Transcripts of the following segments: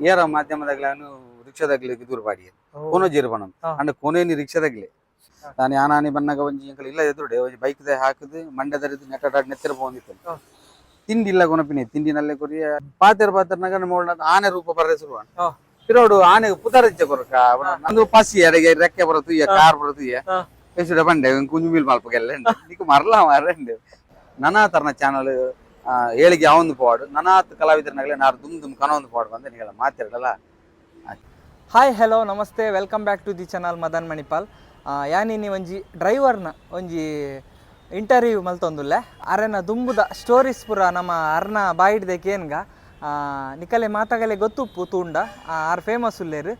ಏರ ಮಾಧ್ಯಮದಾಗ್ಲಾನು ರಿಕ್ಷಾದಾಗ್ಲಿ ದೂರ body ಕೊನೋ ಜೀರ್ಬಣ and ಕೊನೇನಿ ರಿಕ್ಷಾದಾಗ್ಲಿ ನಾನು ಯಾನಾನಿ ಬನ್ನಾಗ ಒಂಜಿ ಎಂಕಲ್ ಇಲ್ಲ ಎದುರುಡೆ ಒಂಜಿ ಬೈಕ್ ದ ಹಾಕುದು ಮಂಡ್ಯದರಿದ್ದು ನೆಟ್ಟಾಡ್ ನೆತ್ತಿರ ಬಂದಿತ್ತು ತಿಂಡಿ ಇಲ್ಲ ಕೊನಪಿನಿ ತಿಂಡಿನಲ್ಲೇ ಕೊರಿಯ ಪಾತೆರ್ನಾಗ ಮೋಡ ಆನೆ ರೂಪ ಬರದೆ ಶುರುವ ಪಿರೋಡು ಆನೆ ಪುತಾರ ಇಚ್ಛೆ ಕೊರಕ ಒಂದು ಪಸಿ ಎಡೆಗೆ ರೆಕ್ಕೆ ಬರತು ಕಾರ್ ಬರತು ಎಸುಡ ಬಂಡೆ ಕುಂಜು ಮೀಲ್ ಮಲ್ಪಗೆಲ್ಲ ನೀಕು ಮರಲ ಮಾರಂಡೆ ನನಾ ತರನ ಚಾನಲ್ ಏಳಿಗೆ ಯಾವೊಂದು ಪಾಡು ನನಾತ್ ಕಲಾವಿದರನಾಗಲೇ ನಾರು ದುಮ್ ಕನೊಂದು ಪಾಡು ಬಂದ ನೀವೆಲ್ಲ ಮಾತಾಡಲ್ಲ. ಹಾಯ್ ಹಲೋ ನಮಸ್ತೆ welcome back to the channel Madan Manipal. ಯಾನಿನಿ ಒಂಜಿ ಡ್ರೈವರ್ನ ಒಂಜಿ ಇಂಟರ್ವ್ಯೂ ಮಲ್ತೊಂದುಲ್ಲೆ ಅರೆನ ದುಂಬುದ ಸ್ಟೋರೀಸ್ ಪೂರ ನಮ್ಮ ಅರ್ನ ಬಾಯಿಡ್ದಕ್ಕೆ ಏನ್ಗ ನಿಕಲೆ ಮಾತಾಗಲೆ ಗೊತ್ತುಪ್ಪು ತೂಂಡ ಆರ್ ಫೇಮಸ್ ಉಲ್ಲೇರು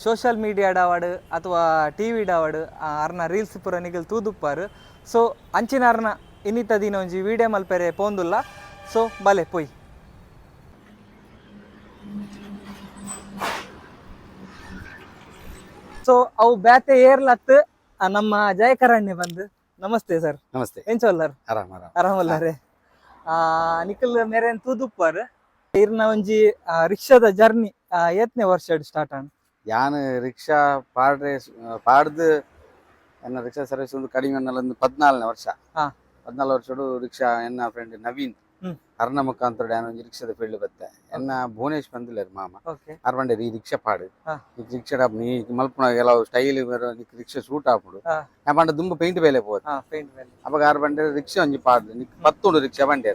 ಸೋಷಲ್ ಮೀಡಿಯಾಡ ಅವಾರ್ಡ್ ಅಥವಾ ಟಿ ವಿಡ ಅವಾರ್ಡ್ ಅರ್ನ ರೀಲ್ಸ್ ಪೂರ ನಿಗಲ್ ತೂದುಪ್ಪಾರು. ಸೊ ಅಂಚಿನ ಅರ್ನ ಇನ್ನಿತ ದಿನ ಒಂಜಿ ವಿಡಿಯೋ ಮಲ್ಪೆರೆ ಪೋಂದುಲ್ಲ. ಸೊ ಬಲೆ ಪೊಯ್ ಸೊ ಅವು ಬ್ಯಾತೆ ಏರ್ಲತ್ ನಮ್ಮ ಜಯಕರಣ್ಯ ಬಂದು ನಮಸ್ತೆ ಸರ್. ನಮಸ್ತೆ ಎಂಚೋಲ್ಲರ್ ಆರಾಮಲ್ಲರೆ ನಿಖಲ್ ಮೇರೆನ್ ತೂದುಪ್ಪರ್ ಇರ್ನ ಒಂಜಿ ರಿಕ್ಷಾದ ಜರ್ನಿ ಏತ್ನೇ ವರ್ಷ ಸ್ಟಾರ್ಟ್ ಆನ್ ಯಾನ್ ರಿಕ್ಷಾ ಪಾಡ್ದು ಎನ್ನ ರಿಕ್ಷಾ ಸರ್ವಿಸ್ ಒಂದು ಕಡಿಮೆ ಒಂದು 14ನೇ ವರ್ಷ 14 ವರ್ಷಡು ರಿಕ್ಷಾ ಎನ್ನ ಫ್ರೆಂಡ್ ನವೀನ್ ಅರ್ನ ಮುಖಾಂತರ ಡ್ಯಾನ್ ಒಂಜಿ ರಿಕ್ಷಾದ ಫೀಲ್ಡ್ ಬತ್ತೆ ಎನ್ನ ಭುವನೇಶ್ ಬಂದಿಲ್ಲ ಮಾಮ ಅರ್ ಬಂಡೆ ಈ ರಿಕ್ಷಾ ಪಾಡು ಈ ರಿಕ್ಷಾ ನೀ ಮಲ್ಪನ ಕೆಲವು ಸ್ಟೈಲ್ ರಿಕ್ಷಾ ಸೂಟ್ ಹಾಪುಡು ನಾ ಬಂಡ ದುಂಬು ಪೇಂಟ್ ಬೇಲೆ ಪೋದು ಅವಾಗ ಆರ್ ಬಂಡೆ ರಿಕ್ಷಾ ಒಂಜಿ ಪಾಡ್ದು ನಿಕ್ 10 ರಿಕ್ಷಾ ಬಂಡೆ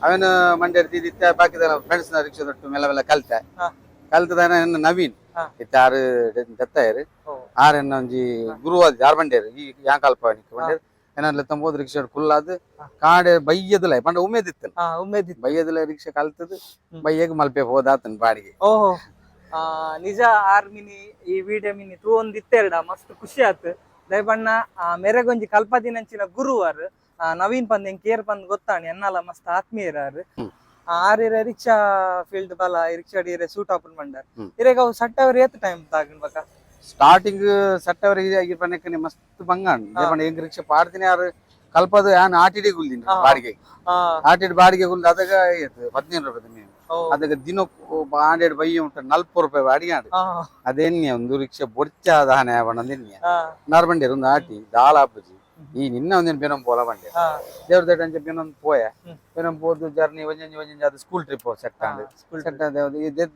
ಅವನು ಮಂಡ್ಯ ಇತ್ತ ಬಾಕಿದ ಫ್ರೆಂಡ್ಸ್ ನ ರಿಕ್ಷಾ ತೊಟ್ಟು ಮೆಲ್ಲ ಕಲ್ತದ ನವೀನ್ ಇತ್ತ ಆರು ದತ್ತಾಯರು ಆರೆನ್ನ ಒಂಜಿ ಗುರುವಾದ ಯಾರು ಬಂಡ್ಯಾರು ಈ ಯಾಂಕಲ್ಪ ಬಂಡ್ಯಾರು ಏನಾದ್ರೂ ತಂಬೋದು ರಿಕ್ಷಾ ಫುಲ್ ಆದ್ ಕಾಡೆ ಬೈಯದಿಲ್ಲ ಪಂಡ ಉಮೇದಿತ್ತು ಬೈಯದಿಲ್ಲ ರಿಕ್ಷಾ ಕಲ್ತದ ಬೈಯಗ್ ಮಲ್ಪೆ ಹೋದಾತನ್ ಬಾಡಿಗೆ. ಓಹೋ ನಿಜ ಆರ್ಮಿನಿ ಈ ವಿಡಿಯೋ ಮಿನಿ ತೂ ಒಂದಿತ್ತೆರಡ ಮಸ್ತ್ ಖುಷಿ ಆತ್ ದಯಬಣ್ಣ ಮೆರೆಗೊಂಜಿ ಕಲ್ಪದಿನಂಚಿನ ಗುರುವಾರ್ ನವೀನ್ ಪಂದ್ ಎಂಕ್ ಕೇರ್ ಪಂದ್ ಗೊತ್ತಾಣಿ ಎನ್ನಲ ಮಸ್ತ್ ಆತ್ಮೀಯರಾರು ಆರಿರ ರಿಕ್ಷಾ ಫೀಲ್ಡ್ ಬಲ ರಿಕ್ಷಾ ಡೀರೆ ಸೂಟ್ ಆಪನ್ ಮಂಡಾರ್ ಇರೇಗ ಅವು ಸಟ್ಟವ್ರ ಏತ್ ಟೈಮ್ ತಾಗಿನ್ಬೇಕ ಸ್ಟಾರ್ಟಿಂಗ್ ಸಟ್ಟವರೆ ಆಗಿರ್ಬನಕ್ಕೆ ಮಸ್ತ್ ಬಂಗಾಣ ಎಂಗ್ ರಿಕ್ಷಾ ಪಾಡ್ತೀನಿ ಯಾರು ಕಲ್ಪದ ಯಾನ್ ಆಟಿಡಿ ಗುಲ್ದಿನ ಬಾಡಿಗೆ ಆಟಿಡಿ ಬಾಡಿಗೆ ಗುಲ್ದ ಅದಾಗ 15 ರೂಪಾಯಿ ನೀವು ಅದಕ್ಕೆ ದಿನ ಬಾಂಡೆಡ್ ಬೈಯ ಉಂಟು 40 ರೂಪಾಯಿ ಬಾಡಿಗೆ ಆಡು ಅದೇನ್ಯ ಒಂದು ರಿಕ್ಷಾ ಬೊಡ್ಚಾದ ಹಾನೆ ಬಣ್ಣದಿನ್ಯ ನಾರ್ಬಂಡೇರು ಒಂದು ಆಟಿ ದಾಳ ಆಪುಜಿ ಈ ನಿನ್ನ ಒಂದಿನ ಬೆನಂ ಪೋಲ ಬಂಡೆ ದೇವ್ರ ದಟ್ ಅಂಚೆ ಬೆನಂ ಪೋಯ ಬೆನಂ ಪೋದು ಜರ್ನಿ ಒಂಜಂಜಿ ಅದು ಸ್ಕೂಲ್ ಟ್ರಿಪ್ ಸೆಟ್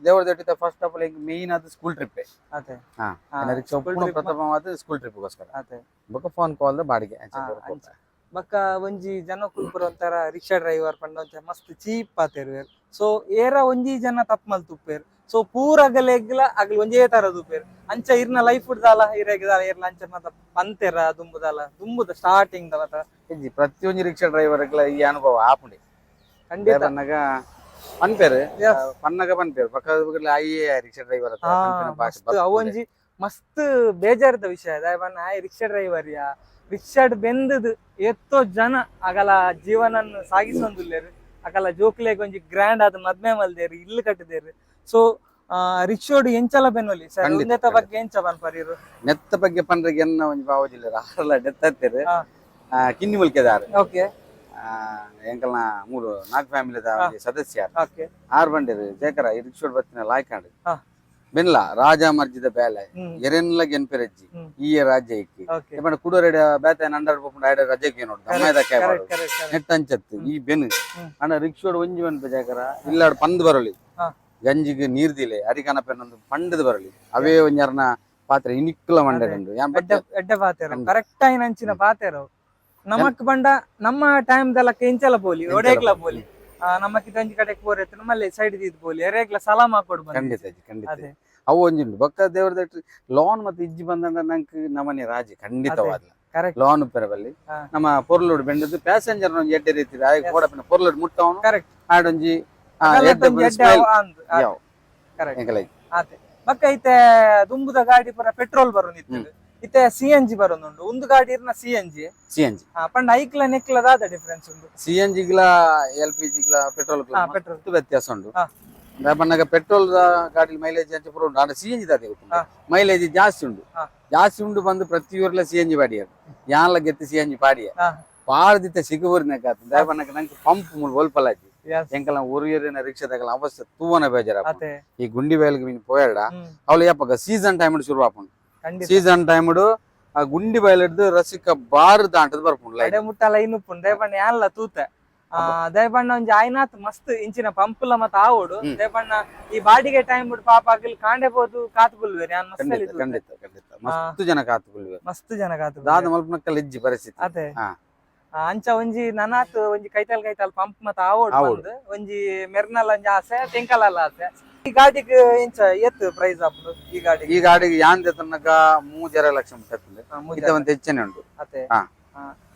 ದೇವ್ರ that first of all main ಅದು ಸ್ಕೂಲ್ ಟ್ರಿಪ್ ಅದೇ ರಿಕ್ಷಾ ಪ್ರಥಮವಾದ ಸ್ಕೂಲ್ ಟ್ರಿಪ್ ಗೋಸ್ಕರ ಬೊಕ್ಕ ಫೋನ್ ಕಾಲ್ ಬಾಡಿಗೆ ಬಕ್ಕ ಒಂಜಿ ಜನ ಕುಲ್ಪುರ ಒಂಥರ ರಿಕ್ಷಾ ಡ್ರೈವರ್ ಪಂಡ ಮಸ್ತ್ ಚೀಪ್ ಆತೇರು ಸೊ ಏರ ಒಂಜಿ ಜನ ತಪ್ಪ ಮಲ್ ತುಪ್ಪೇರು ಸೊ ಪೂರ ಅಗಲೆಗ್ಲ ಅಗ್ಲಿ ಒಂಜೇ ತರ ತುಪ್ಪೇರು ಅಂಚ ಇರ್ನ ಲೈಫ್ ಉಡ್ದಾಲ ಇರೇಗದಾಲ ಇರ್ಲ ಅಂಚ ಮತ್ತ ಪಂತೆರ ದುಂಬುದ ಸ್ಟಾರ್ಟಿಂಗ್ ದವತ ಪ್ರತಿಯೊಂದು ರಿಕ್ಷಾ ಡ್ರೈವರ್ ಈ ಅನುಭವ ಆಪುಂಡಿ ಖಂಡಿತ ಪನ್ನಗ ಪನ್ಪೇರು ಪಕ್ಕದ ಆಯೇ ರಿಕ್ಷಾ ಡ್ರೈವರ್ ಅವೊಂಜಿ ಮಸ್ತ್ ಬೇಜಾರದ ವಿಷಯ ದಯಬಣ್ಣ ಆಯ್ ರಿಕ್ಷಾ ಡ್ರೈವರ್ ಯಾ ರಿಕ್ಷಾಡ್ ಬೆಂದದು ಎತ್ತೋ ಜನ ಅಗಲ ಜೀವನನ್ನು ಸಾಗಿಸೊಂದುಲ್ಲೇರು ಅಕಲ ಜೋಕ್ಲೆಗ್ ಒಂಜಿ ಗ್ರ್ಯಾಂಡ್ ಆದ ಮದ್ಮೆ ಮಲ್ದೇರು ಇಲ್ಲು ಕಟ್ಟಿದೇರು. ಸೊ ರಿಕ್ಷೋಡು ಎಂಚಲ ಬೆನ್ನೊಲಿ ಸರ್ ನೆತ್ತ ಬಗ್ಗೆ ಎಂಚ ಬನ್ಪರಿರು ನೆತ್ತ ಬಗ್ಗೆ ಪಂಡ್ರಿಗೆ ಎನ್ನ ಒಂಜಿ ಬಾವಜಿಲ್ಲ ಆರಲ್ಲ ನೆತ್ತ ಹತ್ತಿರ ಕಿನ್ನಿ ಮುಲ್ಕೆದಾರು ಓಕೆ ಎಂಕಲ್ನ 3-4 ಫ್ಯಾಮಿಲಿದ ಸದಸ್ಯ ಆರ್ ಬಂಡೇರು ಜೇಕರ ಈ ರಿಕ್ಷೋಡ್ ಬತ್ತಿನ ಲಾಯ್ಕಾಂಡ್ ಬೆನ್ಲ ರಾಜ ಮರ್ಜಿದ ಬೇಲೆ ಎರೆನ್ಲ ಗೆನ್ಪೆರಜ್ಜಿ ಈ ರಾಜ್ಯ ಇಕ್ಕಿ ಬಣ್ಣ ಕುಡೋರೆಡ ಬೇತೆ ನಂಡಾಡ್ ಪೋಪುಂಡ ಐಡ ರಜೆಗೆ ನೋಡು ದಮ್ಮೈದಕ್ಕೆ ನೆಟ್ ಅಂಚತ್ತು ಈ ಬೆನ್ ಅಣ್ಣ ರಿಕ್ಷೋಡ್ ಒಂಜಿ ಬನ್ಪೆ ಜೇಕರ ಇಲ್ಲಾಡ್ ಪಂದ್ ಬರಲಿ ಗಂಜಿಗೆ ನೀರ್ ದಿಲೆ ಅರಿಕನಪೆನ್ನೊಂದು ಪಂಡದ ಬರಲಿ ಅವೇ ಒಂಜರ್ನ ಪಾತ್ರೆ ಇನಿಕ್ಕಲ ಮಂಡೇರಂಡು ಎಡ್ಡೆ ಪಾತೆರ ಕರೆಕ್ಟ್ ಆಗಿ ನಂಚಿನ ಪಾತೆರ ನಮಕ್ ಬಂಡ ನಮ್ಮ ಟೈಮ್ ದಲಕ್ಕೆ ಇಂಚಲ ಬೋಲಿ ಒಡೇಗ್ಲ ಬೋಲಿ ನಮ್ಮಕ್ಕೆ ತಂಜಿ ಕಡೆಗೆ ಬೋರೆತ್ತು ನಮ್ಮಲ್ಲಿ ಸೈಡ್ ದಿದ್ ಬೋಲಿ ಎರೇಗ್ಲ ಸಲಾಮ ಕೊಡು ಖಂಡಿತ ಅವು ಒಂಜಿಂಡು ಬೊಕ್ಕ ದೇವ್ರ ಲೋನ್ ಮತ್ತೆ ಇಜ್ಜಿ ಬಂದಂಡ ನಂಗೆ ನಮ್ಮನೆ ರಾಜಿ ಖಂಡಿತವಾದ ಲೋನ್ ಪೆರಬಲ್ಲಿ ನಮ್ಮ ಪೊರ್ಲೋಡ್ ಬೆಂಡದು ಪ್ಯಾಸೆಂಜರ್ ಒಂಜಿ ಎಡ್ಡೆ ರೀತಿ ಕೋಡಪಿನ ಪೊರ್ಲೋಡ್ ಮುಟ್ಟವನು ಆಡೊಂಜಿ ಬಕ್ಕ ಐತೆ ದುಂಬುದ ಗಾಡಿ ಪೂರ ಪೆಟ್ರೋಲ್ ಬರೋನ್ ಇತ್ತು ಇತ್ತೆ CNG ಬರೋನುಂಡು ಒಂದು ಗಾಡಿ ಇರ್ನ CNG ಪಂಡ ಐಕ್ಲ ನೆಕ್ಲ ದಾದ ಡಿಫರೆನ್ಸ್ ಉಂಡು CNG ಗಿಲ LPG ಗಿಲ ಪೆಟ್ರೋಲ್ ವ್ಯತ್ಯಾಸ ಉಂಡು ಬಣ್ಣಗ ಪೆಟ್ರೋಲ್ ಗಾಡಿ ಮೈಲೇಜ್ ಅಂಚೆ ಪೂರ ಉಂಡು ಆದ್ರೆ CNG ದಾದೆ ಮೈಲೇಜ್ ಜಾಸ್ತಿ ಉಂಡು ಬಂದು ಪ್ರತಿಯೊರ್ಲ CNG ಬಾಡಿಯ ಯಾನ್ಲ ಗೆತ್ತು CNG ಪಾಡಿಯ ಪಾಡ್ದಿತ್ತ ಸಿಗುವರ್ನಾಗ ಬಣ್ಣಗ ನಂಗೆ ಪಂಪ್ ಮುಲ್ ಒಲ್ಪಲಾಜಿ Yes. ಎಂಕಲ ಊರಿನ ರಿಕ್ಷಾದಾಗಲ ಅವಸ್ಥೆ ತೂವನ ಬೇಜಾರ ಅದೇ ಈ ಗುಂಡಿ ಬಯಲಿಗೆ ಮೀನು ಪೋಯಾಡ ಅವಳು ಯಾಪಗ ಸೀಸನ್ ಟೈಮ್ ಶುರು ಆಪುಂಡು ಖಂಡಿತ ಸೀಸನ್ ಟೈಮ್ ಆ ಗುಂಡಿ ಬಯಲು ಹಿಡ್ದು ರಸಿಕ ಬಾರ್ ದಾಂಟದ್ ಬರ್ಪುಂಡು ಅಡೆ ಮುಟ್ಟಲ್ಲ ಇನ್ನು ಪುಂಡು ದಯಪಣ್ಣ ಯಾನ್ಲ ತೂತ ದಯಪಣ್ಣ ಒಂಜಿ ಆಯ್ನಾತ್ ಮಸ್ತ್ ಇಂಚಿನ ಪಂಪುಲ ಮತ್ತ ಆವೋಡು ದಯಪಣ್ಣ ಈ ಬಾಡಿಗೆ ಟೈಮ್ ಬಿಡು ಪಾಪ ಆಗಿಲ್ ಕಾಂಡೆ ಬೋದು ಕಾತು ಬುಲ್ವೇರಿ ಯಾನ್ ಮಸ್ತ್ ಖಂಡಿತ ಖಂಡಿತ ಖಂಡಿತ ಮಸ್ತ್ ಜನ ಕಾತು ಬುಲ್ವೆ ಮಸ್ತ್ ಜನ ಕಾತು ದಾದ ಮಲ್ಪನಕ್ಕಲ್ಲ ಇಜ್ಜಿ ಪರಿಸ್ಥಿತಿ ಅದೇ ಹಾ ಅಂಚ ಒಂಜಿ ನನಾತ್ ಒಂಜಿ ಕೈತಲ್ ಪಂಪ್ ಮತ್ತ ಆವೋಡು ಬಂದು ಒಂಜಿ ಮೆರ್ನಲ್ ಒಂಜಿ ಆಸೆ ತೆಂಕಲಲ್ಲ ಆಸೆ ಈ ಗಾಡಿಗೆ ಇಂಚ ಎತ್ತು ಪ್ರೈಸ್ ಆಪುಂಡು ಈ ಗಾಡಿಗೆ ಯಾನ್ ತನಕ 3.5 ಲಕ್ಷ ಮುಟ್ಟತ್ತದೆ ಇತ್ತವಂತ ಹೆಚ್ಚನೆ ಉಂಟು ಅದೇ ಹಾ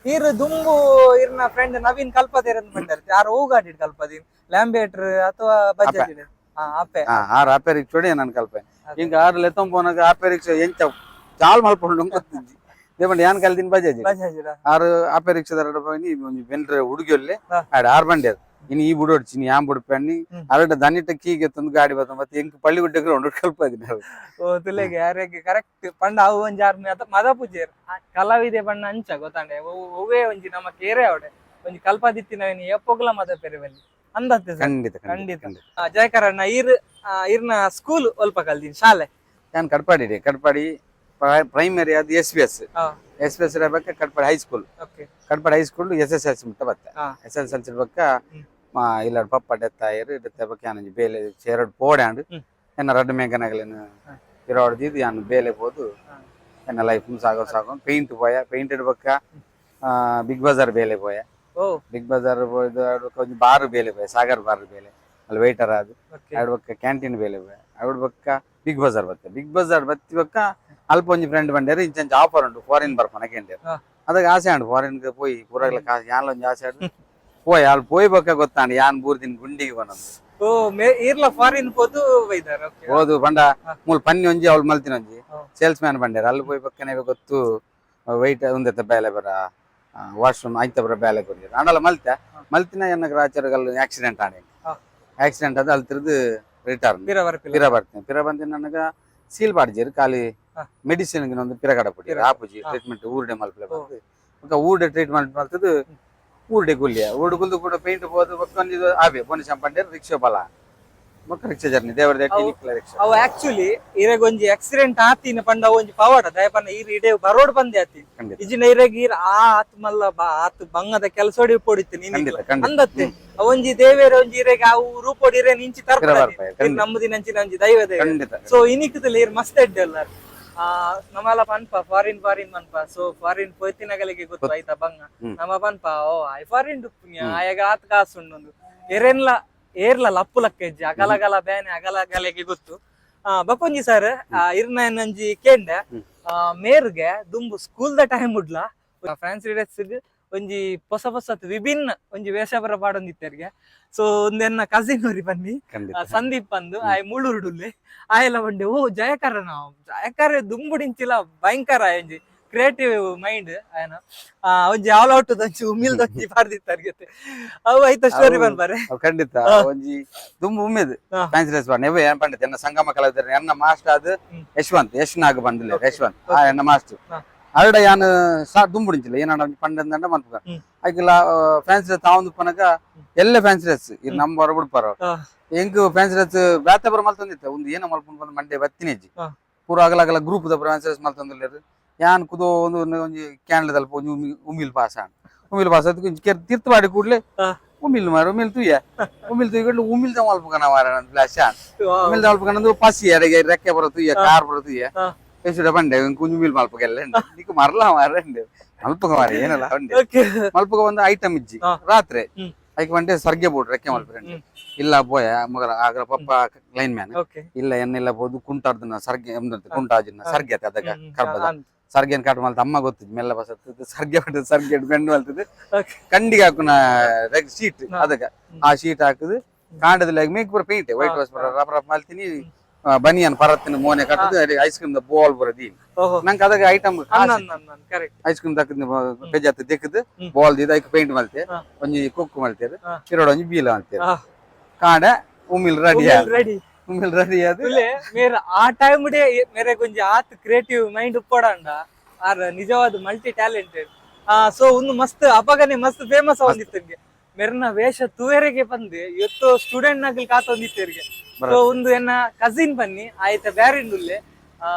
ಈರ್ ದುಂಬು ಇರ್ನ ಫ್ರೆಂಡ್ ನವೀನ್ ಕಲ್ಪದೇರ್ ಅಂತ ಬಂದಿರ್ತಿ ಯಾರು ಹೂ ಗಾಡಿ ಕಲ್ಪದಿ ಲ್ಯಾಂಬೇಟ್ರ್ ಅಥವಾ ಬಜಾಜ್ ಅಪ್ಪೆ ಆರು ಆಪೆ ರಿಕ್ಷಾ ನಾನು ಕಲ್ಪೆ ಈಗ 6 ಲೆತ್ತಂ ಪೋನಾಗ ಆಪೆ ರಿಕ್ಷಾ ಎಂಚ ಚಾಲ್ ಮಲ್ಪೊಂಡು ಗೊತ್ತಿಜ್ಜಿ ದೇಪಂಡ ಯಾನ್ ಕಲ್ದಿನ ಬಜಾಜ್ ಆರು ಆಪೆ ರಿಕ್ಷಾದ ಪೋಯಿ ಒಂಜಿ ಬೆಂಡ್ರೆ ಹುಡುಗಿಯೊಲ್ಲೆ ಆಡ 6 ಬಂಡಿ ಅದು ಇನ್ನು ಈ ಬುಡು ಹೊಡ್ಚಿನಿ ಯಾನ್ ಬುಡು ಪೆಣ್ಣಿ ಅರಟ ದನಿಟ ಕೀಗೆ ತಂದು ಗಾಡಿ ಬತ್ತ ಮತ್ತೆ ಎಂಕ್ ಪಳ್ಳಿ ಗುಡ್ಡೆ ಗ್ರೌಂಡ್ ಕಲ್ಪದಿ ನಾವು ಓ ತುಲೆಗೆ ಯಾರಿಗೆ ಕರೆಕ್ಟ್ ಪಂಡ ಅವು ಒಂಜಿ ಆರ್ ಮದ ಪೂಜೆರ್ ಕಲಾವಿದೆ ಬಣ್ಣ ಅಂಚ ಗೊತ್ತಾಂಡೆ ಒವ್ವೇ ಒಂಜಿ ನಮ್ಮ ಕೇರೆ ಅವಡೆ ಒಂಜಿ ಕಲ್ಪದಿತ್ತಿನವೇನಿ ಎಪ್ಪೊಗ್ಲ ಮದ ಪೆರೆವಲ್ಲಿ ಅಂದತ್ತೆ ಖಂಡಿತ ಖಂಡಿತ ಜಯಕರಣ್ಣ ಇರ್ನ ಸ್ಕೂಲ್ ಒಲ್ಪ ಕಲ್ದಿನಿ ಶಾಲೆ ಯಾನ್ ಕಟ್ಪಾಡಿ ಪ್ರೈಮರಿ ಅದು ಎಸ್ ಇರಬೇಕ Katpadi high school Katpadi high school SSLC ಮುಟ್ಟ ಬತ್ತೆ SSLC ಬಕ್ಕ ಇಲ್ಲ ಪಪ್ಪ ಡೆತ್ ಆಯರ್ ಡೆತ್ ಬಕ್ಕ ಯಾನಂಜಿ ಬೇಲೆ ಎರಡು ಪೋಡ್ಯಾಂಡ್ ಎನ್ನ ರಡ್ಡು ಮೇಘನಗಲೇನು ಇರೋಡ್ದಿದ್ದು ಯಾನು ಬೇಲೆ ಹೋದು ಎನ್ನ ಲೈಫ್ ಸಾಗೋ ಪೇಂಟೆಡ್ ಬಕ್ಕ ಬಿಗ್ ಬಜಾರ್ ಬೇಲೆ ಪೋಯ ಬಿಗ್ ಬಜಾರ್ ಕೊಂಚ ಬಾರ್ ಬೇಲೆ ಪೋಯ ಸಾಗರ್ ಬಾರ್ ಬೇಲೆ ಅಲ್ಲಿ ವೇಟರ್ ಅದು ಎರಡು ಬಕ್ಕ ಕ್ಯಾಂಟೀನ್ ಬೇಲೆ ಪೋಯ ಎರಡು ಬಕ್ಕ ಬಿಗ್ ಬಜಾರ್ ಬತ್ತಿ ಬಕ್ಕ ಅಲ್ಪ ಒಂಜಿ ಫ್ರೆಂಡ್ ಬಂಡೇರು ಇಂಚ ಆಫರ್ ಉಂಟು ಫಾರಿನ್ ಬರ್ಪನ ಕೇಂದ್ರ ಅದಕ್ಕೆ ಆಸೆ ಉಂಟು ಫಾರಿನ್ ಪೋಯಿ ಪೂರಾಗ್ಲ ಯಾನ್ ಒಂಜಿ ಆಸೆ ಉಂಟು ಪೋಯ್ ಅಲ್ಲಿ ಪೋಯ್ ಬಕ್ಕ ಗೊತ್ತಾಂಡು ಯಾನ್ 3 ದಿನ ಗುಂಡಿಗೆ ಬಂದದ್ದು ಓ ಇರ್ಲ ಫಾರಿನ್ ಹೋದು ಬೈದಾರ ಹೋದು ಬಂಡ ಮೂಲ್ ಪನ್ನಿ ಒಂಜಿ ಅವ್ಳು ಮಲ್ತಿನ ಒಂಜಿ ಸೇಲ್ಸ್ ಮ್ಯಾನ್ ಬಂಡೇರು ಅಲ್ಲಿ ಪೋಯ್ ಬಕ್ಕನೆ ಗೊತ್ತು ವೈಟ್ ಒಂದೆತ್ತ ಬೇಲೆ ಬರ ವಾಶ್ರೂಮ್ ಆಯ್ತ ಬರ ಬೇಲೆ ಕೊಡ್ತಾರೆ ಅಂಡಲ್ಲ ಮಲ್ತಿನ ಎನ್ನ ಆಚಾರಗಳು ಆಕ್ಸಿಡೆಂಟ್ ಆಕ್ಸಿಡೆಂಟ್ ಅದು ಅಲ್ಲಿ ತಿರ್ದು ರಿಟರ್ನ್ ಪಿರ ಬರ್ತೀನಿ ನನಗ ಸೀಲ್ ಬಾಡ್ಜೇರು ಖಾಲಿ ಮೆಡಿಸಿನ್ ಒಂದು ಪಿರಗಡ ಪುಡಿ ಆಪುಜಿ ಟ್ರೀಟ್ಮೆಂಟ್ ಊರ್ಡೆ ಮಲ್ಪಲೆ ಬಂದು ಊರ್ಡೆ ಟ್ರೀಟ್ಮೆಂಟ್ ಮಾಡ್ತದ್ದು ಊರ್ಡೆ ಗುಲ್ದು ಕೂಡ ಪೇಂಟ್ ಹೋದು ಬಕ್ಕೊಂದು ಆವೆ ಬೋನಿ ಸಂಪಂಡೇರು ರಿಕ್ಷಾ ಬಲ ಬೊಕ್ಕ ರಿಕ್ಷಾ ಜರ್ನಿ ದೇವರ ರಿಕ್ಷಾ ಅವು ಆಕ್ಚುಲಿ ಇರೆಗ್ ಒಂಜಿ ಆಕ್ಸಿಡೆಂಟ್ ಆತಿನ ಪಂಡ ಒಂಜಿ ಪವಾಡ ದಯಪನ್ನ ಈರ್ ಇಡೆ ಬರೋಡ್ ಬಂದೆ ಆತಿ ಇಜಿನ ಇರೆಗ್ ಈರ್ ಆ ಆತ್ ಮಲ್ಲ ಆತ್ ಬಂಗದ ಕೆಲಸೋಡಿ ಪೋಡಿತ್ತು ನೀನು ಅಂದತ್ತೆ ಒಂಜಿ ದೇವೇರ ಒಂಜಿ ಇರೆಗ್ ಅವು ರೂಪೋಡಿ ಇರೆ ನಿಂಚಿ ತರ್ಪಡ ನಮ್ಮದಿ ನಂಚಿನ ಒಂಜಿ ದೈವದೇ ಸೊ ಇನಿಕ್ತಲೆ ಈರ್ ಮಸ್ತ್ ಎಡ್ಡೆಲ್ಲ ನಮ್ಮಲ ಪನ್ಪ ಫಾರಿನ್ ಮನ್ಪ ಸೊ ಫಾರಿನ್ ಪೋಯ್ತಿನಗಳಿಗೆ ಗೊತ್ತು ಆಯ್ತಾ ಬಂಗ ನಮ್ಮ ಪನ್ಪ ಓ ಐ ಫಾರಿನ್ ಡುಪ್ಪುನ್ಯ ಆಯಾಗ ಆತ್ ಕಾಸು ಉಂಡು ಎರೆನ್ಲ ಏರ್ಲ ಲಪ್ಪು ಲಕ್ಕೆಜ್ಜಿ ಅಗಲಗಲ ಬೇನೆ ಅಗಲಗಲೆಗೆ ಗೊತ್ತು ಬಕೊಂಜಿ ಸರ್ ಇರ್ನ ನಂಜಿ ಕೇಂಡೆ ಮೇರ್ಗೆ ದುಂಬು ಸ್ಕೂಲ್ ದ ಟೈಮ್ ಉಡ್ಲ ಫ್ಯಾನ್ಸಿ ಡ್ರೆಸ್ ಒಂಜಿ ಹೊಸ ವಿಭಿನ್ನ ಒಂಜಿ ವೇಷಬರ ಪಾಡೊಂದಿತ್ತರ್ಗೆ ಸೊ ಒಂದೆನ್ನ ಕಸಿನ್ ಅವ್ರಿ ಬನ್ನಿ ಸಂದೀಪ್ ಬಂದು ಆಯ್ ಮುಳುರುಡುಲ್ಲೆ ಆಯೆಲ್ಲ ಬಂಡೆ ಓ ಜಯಕರ ದುಂಬುಡಿಂಚಿಲ್ಲ ಭಯಂಕರ ಒಂಜಿ ಕ್ರಿಯೇಟಿವ್ ಮೈಂಡ್ ಆಯನ ಒಂಜಿ ಆಲ್ ಔಟ್ ಒಂಜಿ ಉಮಿಲ್ ದೊಂಜಿ ಪಾರ್ದಿತ್ತರ್ಗೆ ಅವು ಐತ ಸ್ಟೋರಿ ಬಂದ್ಬಾರೆ ಖಂಡಿತ ಒಂಜಿ ದುಂಬು ಉಮ್ಮೆದು ಫ್ಯಾನ್ಸಿ ಡ್ರೆಸ್ ಬಾರ್ ನೆವೆ ಏನ್ ಪಂಡಿತ ಎನ್ನ ಸಂಗಮ ಕಲಾವಿದರು ಎನ್ನ ಮಾಸ್ಟರ್ ಅದು ಯಶ್ನಾಗ್ ಬಂದಿಲ್ಲ ಯಶವಂತ್ ಎನ್ನ ಮಾಸ್ಟರ್ ಅರಡ ಯಾನ್ ದುಂಬುಡಿಂಚಿಲ್ಲ ಏನಾಡ ಪಂಡ ಮನ್ಪುಗ ಆಯ್ಕಿಲ್ಲ ಫ್ಯಾನ್ಸಿ ಡ್ರೆಸ್ ತಾವೊಂದು ಪನಗ ಎಲ್ಲ ಫ್ಯಾನ್ಸಿ ಡ್ರೆಸ್ ಇದು ನಮ್ಮ ಬರ ಬಿಡ್ಪಾರ ಹೆಂಗ್ ಫ್ಯಾನ್ಸಿ ಡ್ರೆಸ್ ಬ್ಯಾತ ಬರ ಮಲ್ತಂದಿತ್ತ ಒಂದು ಏನ ಮಲ್ಪುಂಡ್ ಬಂದ್ ಮಂಡೆ ಬತ್ತಿನೆಜ್ಜಿ ಪೂರ ಅಗಲ ಗ್ರೂಪ್ ದ ಫ್ಯಾನ್ಸಿ ಡ್ರೆಸ್ ಮಲ್ತಂದಿಲ್ಲ ಯಾನ್ ಕುದೋ ಒಂಜಿ ಕ್ಯಾಂಡ್ಲ್ ದಲ್ಪ ಒಂಜಿ ಉಮಿಲ್ ಪಾಸ ಅದಕ್ಕೆ ತಿರ್ತು ಮಾಡಿ ಕೂಡ್ಲೆ ಉಮಿಲ್ ತುಯ್ಯ ಉಮಿಲ್ದ ಮಲ್ಪಕನ ಮಾರ ಫ್ಲಾಶ್ ಉಮಿಲ್ದ ಮಲ್ಪಕನ ಪಸಿ ಅಡೆಗೆ ರೆಕ್ಕೆ ಬರೋ ತುಯ್ಯ ಕಾರ್ ಬರೋ ತುಯ್ಯ ಎಷ್ಟು ಬಂಡೆ ಕುಂಜುಮಿಲ್ ಮಲ್ಪಗೆಲ್ಲ ನೀಕು ಮರಲ ಮಾರ ಮಲ್ಪಕ ಮಾರ ಏನಲ್ಲ ಮಲ್ಪಕ ಒಂದು ಐಟಮ್ ಇಜ್ಜಿ ರಾತ್ರಿ ಐಕ್ ಬಂಡೆ ಸರ್ಗೆ ಬೋಡ್ ರೆಕ್ಕೆ ಮಲ್ಪೆ ಇಲ್ಲ ಪೋಯ ಮಗರ ಆಗ್ರ ಪಪ್ಪ ಲೈನ್ ಮ್ಯಾನ್ ಇಲ್ಲ ಎನ್ನೆಲ್ಲ ಬೋದು ಕುಂಟಾಡ್ದನ ಸರ್ಗೆ ಕುಂಟಾಜಿನ ಸರ್ಗೆ ಅದಗ ಕರ್ಬದ ಸರ್ಗೆನ್ ಕಾಟ್ ಮಲ್ತ ಅಮ್ಮ ಗೊತ್ತಿದ್ ಮೆಲ್ಲ ಬಸತ್ತು ಸರ್ಗೆ ಬೆಂಡು ಮಲ್ತದ್ದು ಕಂಡಿಗೆ ಹಾಕುನ ಶೀಟ್ ಅದಗ ಆ ಶೀಟ್ ಹಾಕುದು ಕಾಂಡದ ಮೇಕ್ ಬರ ಪೇಂಟ್ ವೈಟ್ ವಾಸ್ ರಫ್ ಮಲ್ತೀನಿ ಬನಿಯನ್ ಪರತ್ತಿನ ಮೋನೆ ಕಟ್ಟದು ಐಸ್ ಕ್ರೀಮ್ ಬಾಲ್ ಬರದಿ ನಂಗೆ ಅದಾಗ ಐಟಮ್ ಐಸ್ ಕ್ರೀಮ್ ದಕ್ಕದ ಪೆಜಾತ್ ದೆಕ್ಕದು ಬಾಲ್ ದಿದ ಐಕ್ ಪೇಂಟ್ ಮಲ್ತೆ ಒಂಜಿ ಕೊಕ್ಕು ಮಲ್ತೇರು ಕಿರೋಡ ಒಂಜಿ ಬೀಲ ಮಲ್ತೇರು ಕಾಂಡ ಉಮಿಲ್ ರೆಡಿ ಅದು ಆ ಟೈಮ್ ಮೇರೆ ಕೊಂಚ ಆತ್ ಕ್ರಿಯೇಟಿವ್ ಮೈಂಡ್ ಉಪ್ಪಡಂಡ ಆರ್ ನಿಜವಾದ ಮಲ್ಟಿ ಟ್ಯಾಲೆಂಟೆಡ್ ಸೊ ಒಂದು ಮಸ್ತ್ ಅಪಗನೆ ಮಸ್ತ್ ಫೇಮಸ್ ಆವಂದಿತ್ತು ಮೆರ್ನ ವೇಷ ತೂವೆರೆಗೆ ಬಂದು ಇವತ್ತು ಸ್ಟೂಡೆಂಟ್ ನಗಲ್ ಕಾತೊಂದಿತ್ತೇರಿಗೆ ಸೊ ಒಂದು ಎನ್ನ ಕಸಿನ್ ಬನ್ನಿ ಆಯ್ತ ಬ್ಯಾರಿಂಡುಲ್ಲೆ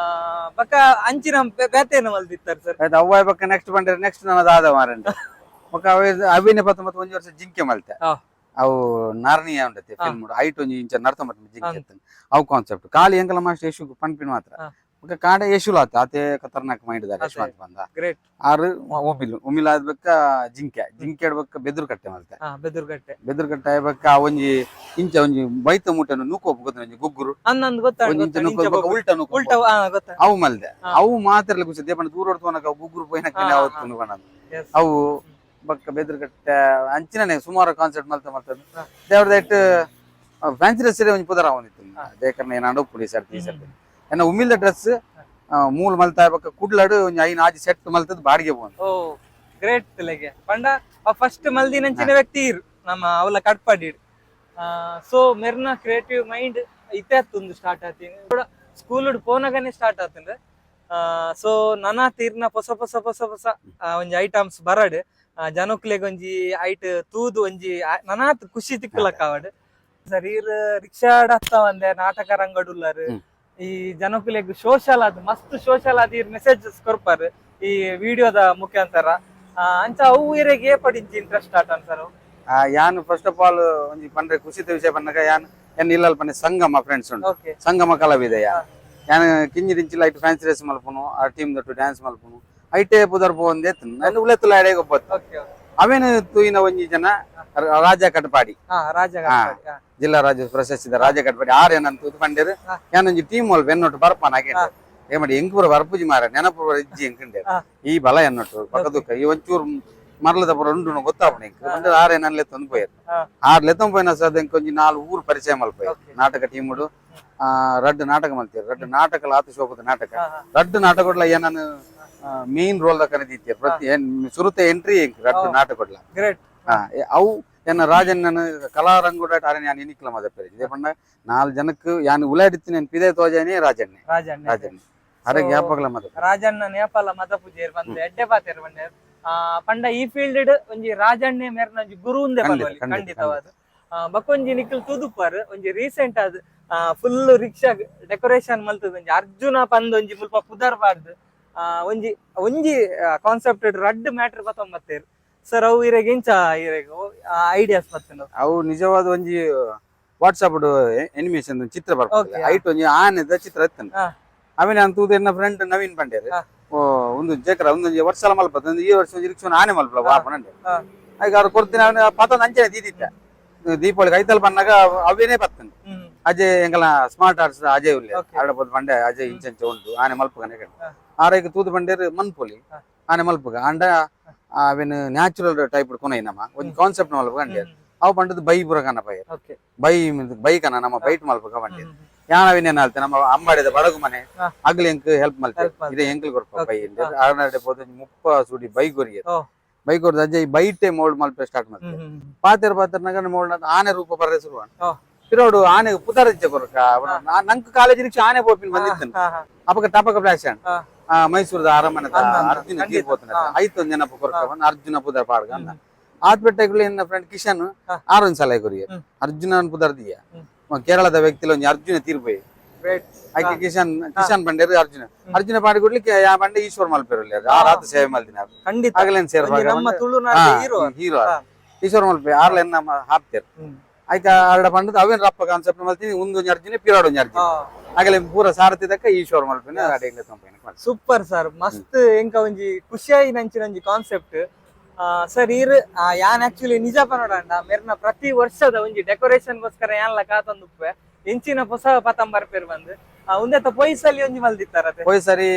ಬಕ್ಕ ಅಂಚಿನ ಬೇತೇನ ಮಲ್ದಿತ್ತಾರೆ ಸರ್ ಆಯ್ತು ಅವ್ವ ಬಕ್ಕ ನೆಕ್ಸ್ಟ್ ಬಂದ್ರೆ ನೆಕ್ಸ್ಟ್ ನನ್ನದು ಆದ ಮಾರಂಡ ಬಕ್ಕ ಅವಿನ 19 ವರ್ಷ ಜಿಂಕೆ ಮಲ್ತೆ ಅವು ನಾರ್ನಿಯಾ ಉಂಟತಿ ಫಿಲ್ಮ್ ಹೈಟ್ ಒಂಜಿ ಇಂಚ ನರ್ತಮಟ್ಟ ಜಿಂಕೆ ಅವು ಕಾನ್ಸೆಪ್ಟ್ ಖಾಲಿ ಎಂಕಲ ಮಾಸ್ಟರ್ ಯಶು ಪನ್ಪಿನ್ ಮಾತ್ರ ಬಕ್ಕ ಕಾಂಡೆ ಯಶುಲ ಆತ ಆತೆ ಖತರ್ನಾಕ್ ಮಾಡಿದಾರೆ ಯಶವಂತ ಬಂದ ಗ್ರೇಟ್ ಆರು ಒಮಿಲ್ ಆದ್ಬೇಕ ಜಿಂಕೆ ಆಡ್ಬೇಕ ಬೆದುರುಕಟ್ಟೆ ಮಲ್ತೆ ಬೆದುರುಕಟ್ಟೆ ಆಯ್ಬೇಕ ಒಂಜಿ ಇಂಚ ಒಂಜಿ ಬೈತ ಮೂಟನು ನೂಕೋಪ್ ಗೊತ್ತ ಒಂಜಿ ಗುಗ್ಗುರು ಒಂಜಿ ಇಂಚ ನೂಕೋಬೇಕು ಉಲ್ಟ ನೂಕೋಪ ಅವು ಮಲ್ದೆ ಅವು ಮಾತ್ರ ಕುಸ ದೇಪಣ್ಣ ದೂರ ಹೊಡ್ತವನಕ ಗುಗ್ಗುರು ಪೋಯಿನಕ್ಕೆ ಅವತ್ತು ಅವು ಬಕ್ಕ ಬೆದುರುಕಟ್ಟೆ ಅಂಚಿನೇ ಸುಮಾರು ಕಾನ್ಸೆಪ್ಟ್ ಮಲ್ತದ್ದು ದೇವ್ರದ ಇಟ್ಟು ಫ್ಯಾನ್ಸಿ ಸರಿ ಒಂಜಿ ಪುದರ ಒಂದಿತ್ತು ದೇಕರ್ನ ಏನಾಡು ಪುಡಿ ಸರ್ತಿ ಸರ್ತಿ ಎನ್ನ ಉಮಿಲ್ದ ಡ್ರೆಸ್ ಮೂಲ ಮಲ್ತಾ ಬಕ್ಕ ಕುಡ್ಲಾಡು ಒಂಜಿ ಐನ ಆಜಿ ಸೆಟ್ ಮಲ್ತದ್ದು ಬಾಡಿಗೆ ಬೋನ್ ಓ ಗ್ರೇಟ್ ತಿಲೆಗೆ ಪಂಡ ಫಸ್ಟ್ ಮಲ್ದಿನಂಚಿನ ವ್ಯಕ್ತಿ ಇರು ನಮ್ಮ ಅವಲ ಕಟ್ಪಾಡಿ ಸೊ ಮೆರ್ನ ಕ್ರಿಯೇಟಿವ್ ಮೈಂಡ್ ಇತ್ತೆತ್ತೊಂದು ಸ್ಟಾರ್ಟ್ ಆತೀನಿ ಸ್ಕೂಲ್ ಪೋನಾಗನೆ ಸ್ಟಾರ್ಟ್ ಆತಂದ್ರೆ ಸೊ ನನ್ನ ತೀರ್ನ ಹೊಸ ಒಂಜಿ ಐಟಮ್ಸ್ ಬರಡ್ ಜನಕ್ಲೆಗ್ ಒಂಜಿ ಐಟ್ ತೂದು ಒಂಜಿ ನನಾತ್ ಖುಷಿ ತಿಕ್ಕಲಕ್ಕ ಅವಡ್ ಸರ್ ಈರ್ ರಿಕ್ಷಾ ಹತ್ತ ಒಂದೆ ನಾಟಕ ರಂಗಡುಲ್ಲರ್ ಈ ಜನಕ್ಲೆಗ್ ಸೋಷಲ್ ಆದ್ ಮಸ್ತ್ ಸೋಷಲ್ ಆದ್ ಇರ್ ಮೆಸೇಜಸ್ ಕೊರ್ಪಾರ್ ಈ ವಿಡಿಯೋದ ಮುಖಾಂತರ ಅಂಚ ಅವು ಇರೆಗೆ ಪಡಿಂಚಿ ಇಂಟ್ರೆಸ್ಟ್ ಸ್ಟಾರ್ಟ್ ಅನ್ಸರ್ ಯಾನ್ ಫಸ್ಟ್ ಆಫ್ ಆಲ್ ಒಂಜಿ ಪಂಡ್ರೆ ಖುಷಿತ ವಿಷಯ ಪನ್ನಗ ಯಾನ್ ಎನ್ ಇಲ್ಲಲ್ ಪನ್ನೆ ಸಂಗಮ ಫ್ರೆಂಡ್ಸ್ ಉಂಟು ಸಂಗಮ ಕಲಾವಿದೆಯ ಯಾನ್ ಕಿಂಜಿರಿಂಚಿಲ ಐಟ್ ಫ್ಯಾನ್ಸಿ ಡ್ರೆಸ್ ಮಲ್ಪುನು ಆ ಟೀಮ್ ದೊಟ್ಟು ಡ್ಯಾನ್ಸ್ ಮಲ್ಪುನು ಐಟೇ ಪುದರ್ ಪೋಂದೆ ನಾನು ಉಳೆತ್ತುಲ ಎಡೆಗೆ ಒಪ್ಪತ್ತು ಅವೇನು ತೂಯಿನ ಒಂಜಿ ಜನ ರಾಜ ಕಟ್ಪಾಡಿ ಜಿಲ್ಲಾ ರಾಜ್ಯ ಪ್ರಶಸ್ತಿದ ರಾಜ ಕಟ್ಪಾಡಿ ಆರ್ ಏನಂತ ಪಂಡೇರು ಯಾನೊಂಜಿ ಟೀಮ್ ಒಲ್ಪ ಎನ್ನೊಟ್ಟು ಬರ್ಪಾನ ಹಾಗೆ ಏ ಮಾಡಿ ಎಂಕ್ ಪೂರ ಬರ್ಪುಜಿ ಮಾರ ನೆನಪು ಇಜ್ಜಿ ಎಂಕಂಡೆ ಈ ಬಲ ಎನ್ನೊಟ್ಟು ಪಕ್ಕದಕ್ಕ ಈ ಒಂಚೂರು ಮರಳದ ಪುರ ಉಂಡು ಗೊತ್ತಾಪಣ ಎಂಕ್ ಆರ್ ಏನನ್ಲೆ ತಂದು ಪೋಯರ್ ಆರ್ ಲೆತ್ತಂ ಪೋಯಿನ ಸದ ಎಂಕ್ ಒಂಜಿ 4 ಊರು ಪರಿಚಯ ಮಲ್ಪೋಯ್ ನಾಟಕ ಟೀಮುಡು ರಡ್ಡ್ ನಾಟಕ ಮಲ್ತೀರ್ ರಡ್ಡ್ ನಾಟಕ ಲಾತು ಶೋಕದ ನಾಟಕ ರಡ್ಡ್ ನಾಟಕಡ್ಲ ಏನನ್ನು ಮೇನ್ ರೋಲ್ ದ ಕರೆದಿತ್ತೀರ್ ಪ್ರತಿ ಸುರುತೆ ಎಂಟ್ರಿ ರಡ್ಡ್ ನಾಟಕಡ್ಲ ಅವು ಎನ್ನ ರಾಜನ್ ಕಲಾರಂಗುಡ ಆರೆ ನಾನು ಎನಿಕ್ಲ ಮದ ಪೇರಿ ಇದೇ ಪಂಡ 4 ಜನಕ್ಕೆ ಯಾನ್ ಉಲಾಡಿತ್ತಿ ನೆನ್ ಪಿದೆ ತೋಜನೆ ರಾಜನ್ನೆ ಅರೆ ಜ್ಞಾಪಕಲ ಮದ ರಾಜಣ್ಣ ನೇಪಾಳ ಮದ ಪೂಜೆರ್ ಬಂದು ಎಡ್ಡೆ ಪಾತೆರ್ ಬಂದೆ ಪಂಡ ಈ ಫೀಲ್ಡ್ ಒಂಜಿ ರಾಜಣ್ಣೆ ಮೇರ್ನ ಒಂಜಿ ಗುರು ಉಂದೆ ಬಲ್ವಲಿ ಖಂಡಿತವಾದ ಬಕ್ಕೊಂಜಿ ನಿಖಿಲ್ ತುದುಪರ್ ಒಂಜಿ ರೀಸೆಂಟ್ ಆದ್ ಫುಲ್ ರಿಕ್ಷಾ ಡೆಕೋರೇಷನ್ ಮಲ್ತದ ಒಂಜಿ ಅರ್ಜುನ ಪಂದ್ ಒಂಜಿ ಮುಲ್ಪ ಪುದರ್ಬಾರ್ದು ಒಂಜಿ ಒಂಜಿ ಕಾನ್ಸೆಪ್ಟ್ ರಡ್ಡ್ ಮ್ಯಾಟರ್ ಬತ್ತೊಂಬತ್ತೇರು ಸರ್ ಅವು ಇರೆಗೆ ಇಂಚ ಇರೆಗೆ ಐಡಿಯಾಸ್ ಬರ್ತೇನೆ ಅವು ನಿಜವಾದ ಒಂಜಿ ವಾಟ್ಸಾಪ್ ಎನಿಮೇಷನ್ ಚಿತ್ರ ಬರ್ತದೆ ಐಟ್ ಒಂಜಿ ಆನೆದ ಚಿತ್ರ ಎತ್ತನ ಅವಿನ ಅಂತೂದು ಎನ್ನ ಫ್ರೆಂಡ್ ನವೀನ್ ಪಂಡೇರ್ ಒಂದು ಜೇಕರ ಒಂದೊಂಜಿ ವರ್ಷ ಮಲ್ಪದ ಈ ವರ್ಷ ಒಂಜಿ ರಿಕ್ಷಾ ಆನೆ ಮಲ್ಪಲ ಬಾಪನಂಡೆ ಆಗ ಅವ್ರು ಕೊಡ್ತೀನಿ ಅವನ ಪತ್ತೊಂದು ಅಂಚನೆ ದೀದಿತ್ತ ದೀಪಾವಳಿಗೆ ಐತಲ್ ಬಂದಾಗ ಅವೇನೇ ಬರ್ತನೆ ಅಜಯ್ ಎಂಕಲ ಸ್ಮಾರ್ಟ್ ಆರ್ಟ್ಸ್ ಅಜಯ್ ಉಲ್ಲೆ ಆಡ ಪದ ಪಂಡೆ ಅಜಯ್ ಇಂಚಂಚ ಉಂಟು ಆನೆ ಮಲ್ಪಗನೆ ಆರೈಗೆ ತೂದು ಬಂಡೇರು ಮನ್ಪೊಲಿ ಆನೆ ಮಲ್ಪಗ ಅಂಡ ಅವೇನು ನ್ಯಾಚುರಲ್ ಟೈಪ್ ಕೊನೈ ನಮ್ಮ ಒಂದು ಕಾನ್ಸೆಪ್ಟ್ ಮಲ್ಪಗ ಅಂಡೆ ಅವು ಪಂಡದು ಬೈ ಬುರಕನ ಪೈ ಬೈ ಕನ ನಮ್ಮ ಬೈಟ್ ಮಲ್ಪಗ ಬಂಡೆ ಯಾನವೇನೇನು ಹೇಳ್ತೆ ನಮ್ಮ ಅಂಬಾಡಿದ ಬಡಗು ಮನೆ ಆಗ್ಲಿ ಎಂಕ್ ಹೆಲ್ಪ್ ಮಲ್ತೆ ಇದೇ ಎಂಕ್ಲ್ ಕೊಡ್ಪ by ಆರ್ನಾಡೆ ಪೋದ 30 Sudi by Korea by ಕೊರ್ದ ಅಜ್ಜ ಬೈಟೆ ಮೋಲ್ಡ್ ಮಲ್ಪೆ ಸ್ಟಾರ್ಟ್ ಮಾಡ್ತೆ ಪಾತೆರ್ ನಗನ ಮೋಲ್ಡ್ ಆನೆ ರೂಪ ಬರ್ರೆ ಶುರುವಾಣ ಪಿರೋಡು ಆನೆ ಪುದರಜ್ಜೆ ಕೊರಕ ನಂಕ್ ಕಾಲೇಜ್ ರಿಕ್ಷಾ ಆನೆ ಪೋಪಿನ್ ಬಂದಿತ್ತನು ಅಪಕ ಟಪಕ ಫ್ಲಾಶನ್ ಮೈಸೂರದ ಅರಮನೆ ಅರ್ಜುನ ತೀರ್ಪೋತನ ಐತೊಂದು ನೆನಪು ಕೊರಕ ಅರ್ಜುನ ಪುದರ್ ಪಾಡ್ಗ ಅಂದ ಆತ್ಪೆಟ್ಟೆಗಳು ಎನ್ನ ಫ್ರೆಂಡ್ ಕಿಶನ್ ಆರೊಂದು ಸಲ ಕೊರಿಯ ಅರ್ಜುನನ್ ಪುದರ್ದಿಯ ಕೇರಳದ ವ್ಯಕ್ತಿಲ ಒಂಜಿ ಅರ್ಜುನ ತೀರ್ಪೋಯ್ ಆಯ್ಕೆ ಕಿಶನ್ ಬಂಡೇರು ಅರ್ಜುನ ಪಾಡಿ ಕೊಡ್ಲಿಕ್ಕೆ ಯಾ ಬಂಡೆ ಈಶ್ವರ್ ಮಲ್ಪೇರು ಆ ರಾತ್ ಸೇವೆ ಮಲ್ದಿನ ಆಗಲೇನ್ ಹೀರೋ ಈಶ್ವರ್ ಮಲ್ಪೆ ಆರ್ಲ ಎನ್ನ ಹಾಪ್ತೇರು ಆಯ್ಕ ಆರ್ಡ ಪಂಡದ ಅವೇನ್ ರಪ್ಪ ಕಾನ್ಸೆಪ್ಟ್ ಮಲ್ತೀನಿ ಒಂದೊಂಜಿ ಅರ್ಜುನ ಪಿರಾಡೊಂಜಿ ಅರ್ಜುನ ಆಗಲೇ ಪೂರ ಸಾರಥಿದಕ್ಕ ಈಶ್ವರ್ ಮಲ್ಪಿನ ಅಡೆಂಗ್ಲೆ ತಂಪೇನ ಸೂಪರ್ ಸರ್ ಮಸ್ತ್ ಎಂಕ ಒಂಜಿ ಖುಷಿಯಾಗಿ ನಂಚಿನ ಒಂಜಿ ಕಾನ್ಸೆಪ್ಟ್ ಸರ್ ಈರ್ ಯಾನ್ ಆಕ್ಚುಲಿ ನಿಜ ಪನೋಡಂಡ ಮೆರ್ನ ಪ್ರತಿ ವರ್ಷದ ಒಂಜಿ ಡೆಕೋರೇಷನ್ ಗೋಸ್ಕರ ಯಾನ್ಲ ಕಾತಂದುಪ್ಪೆ ಎಂಚಿನ ಹೊಸ ಪತಂಬರ್ ಪೇರ್ ಬಂದು ಉಂದೆತ ಪೊಯ್ಸಲಿ ಒಂಜಿ ಮಲ್ದಿತ್ತಾರತೆ ಪೊಯ್ಸರಿ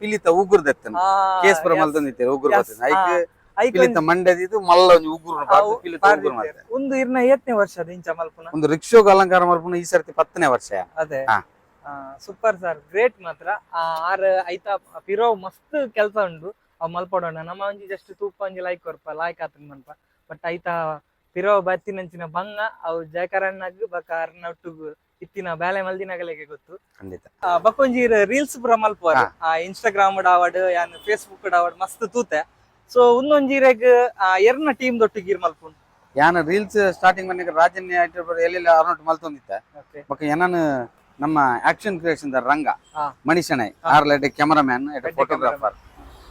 ಪಿಲಿತ ಉಗುರ್ ದೆತ್ತನ ಕೇಸ್ಪುರ ಮಲ್ತಂದಿತ್ತೇರು ಉಗುರ್ ಬರ್ತದೆ ಐಕ್ ಪಿಲಿತ ಮಂಡ್ಯದಿದ್ದು ಮಲ್ಲ ಒಂಜಿ ಉಗುರು ಪಿಲಿತ ಉಗುರು ಮಾಡ್ತಾರೆ ಒಂದು ಇರ್ನ 8ನೇ ವರ್ಷದ ಇಂಚ ಮಲ್ಪುನ ಒಂದು ರಿಕ್ಷೋಗ ಅಲಂಕಾರ ಮಲ್ಪುನ ಈ ಸರ್ತಿ 10ನೇ ವರ್ಷ ಅದೇ ಸೂಪರ್ ಸರ್ ಗ್ರೇಟ್ ಮಾತ್ರ ಆರ್ ಐತ ಪಿರೋ ಮಸ್ತ್ ಕೆಲಸ ಉಂಡು ಅವ್ ಮಲ್ಪಡೋಣ ನಮ್ಮ ಒಂಜಿ ಜಸ್ಟ್ ತೂಪ ಒಂಜಿ ಲೈಕ್ ಕೊರ್ಪ ಲಾಯ್ಕ್ ಆತನ ಮನ್ಪ ಬಟ್ ಐತ ಪಿರೋ ಬತ್ತಿನಂಚಿನ ಬಂಗ ಅವು ಜಯಕರಣ್ಣಗ್ ಬಕ ಅರ್ನೊಟ್ಟುಗು ಇತ್ತಿನ ಬ್ಯಾಲೆ ಮಲ್ದಿನಗಲೆಗೆ ಗೊತ್ತು ಖಂಡಿತ ಬಕ್ಕೊಂಜಿ ರೀಲ್ಸ್ ಪುರ ಮಲ್ಪುವ ಇನ್ಸ್ಟಾಗ್ರಾಮ್ ಡಾವಡ್ ಯಾನ್ ಫೇಸ್ಬುಕ್ ಡಾವಡ್ ಮಸ್ತ್ ತೂತೆ ಸೊ ಒಂದೊಂಜಿರೆಗ್ ಎರ್ನ ಟೀಮ್ ದೊಟ್ಟಿಗಿರ್ ಮಲ್ಪುಂಡು ಯಾನ ರೀಲ್ಸ್ ಸ್ಟಾರ್ಟಿಂಗ್ ಮನೆಗೆ ರಾಜನ್ಯ ಎಲ್ಲೆಲ್ಲ ಅರ್ನೋಟ್ ಮಲ್ತೊಂದಿತ್ತ ಓಕೆ ಬೊಕ ಏನನು ನಮ್ಮ ಆಕ್ಷನ್ ಕ್ರಿಯೇಷನ್ ರಂಗ ಹಾ. ಮಣಿಷಣೈ ಆರ್ಲ ಎಡ್ಡೆ ಕ್ಯಾಮರಾಮ್ಯಾನ್ ಎಡ್ಡೆ ಫೋಟೋಗ್ರಾಫರ್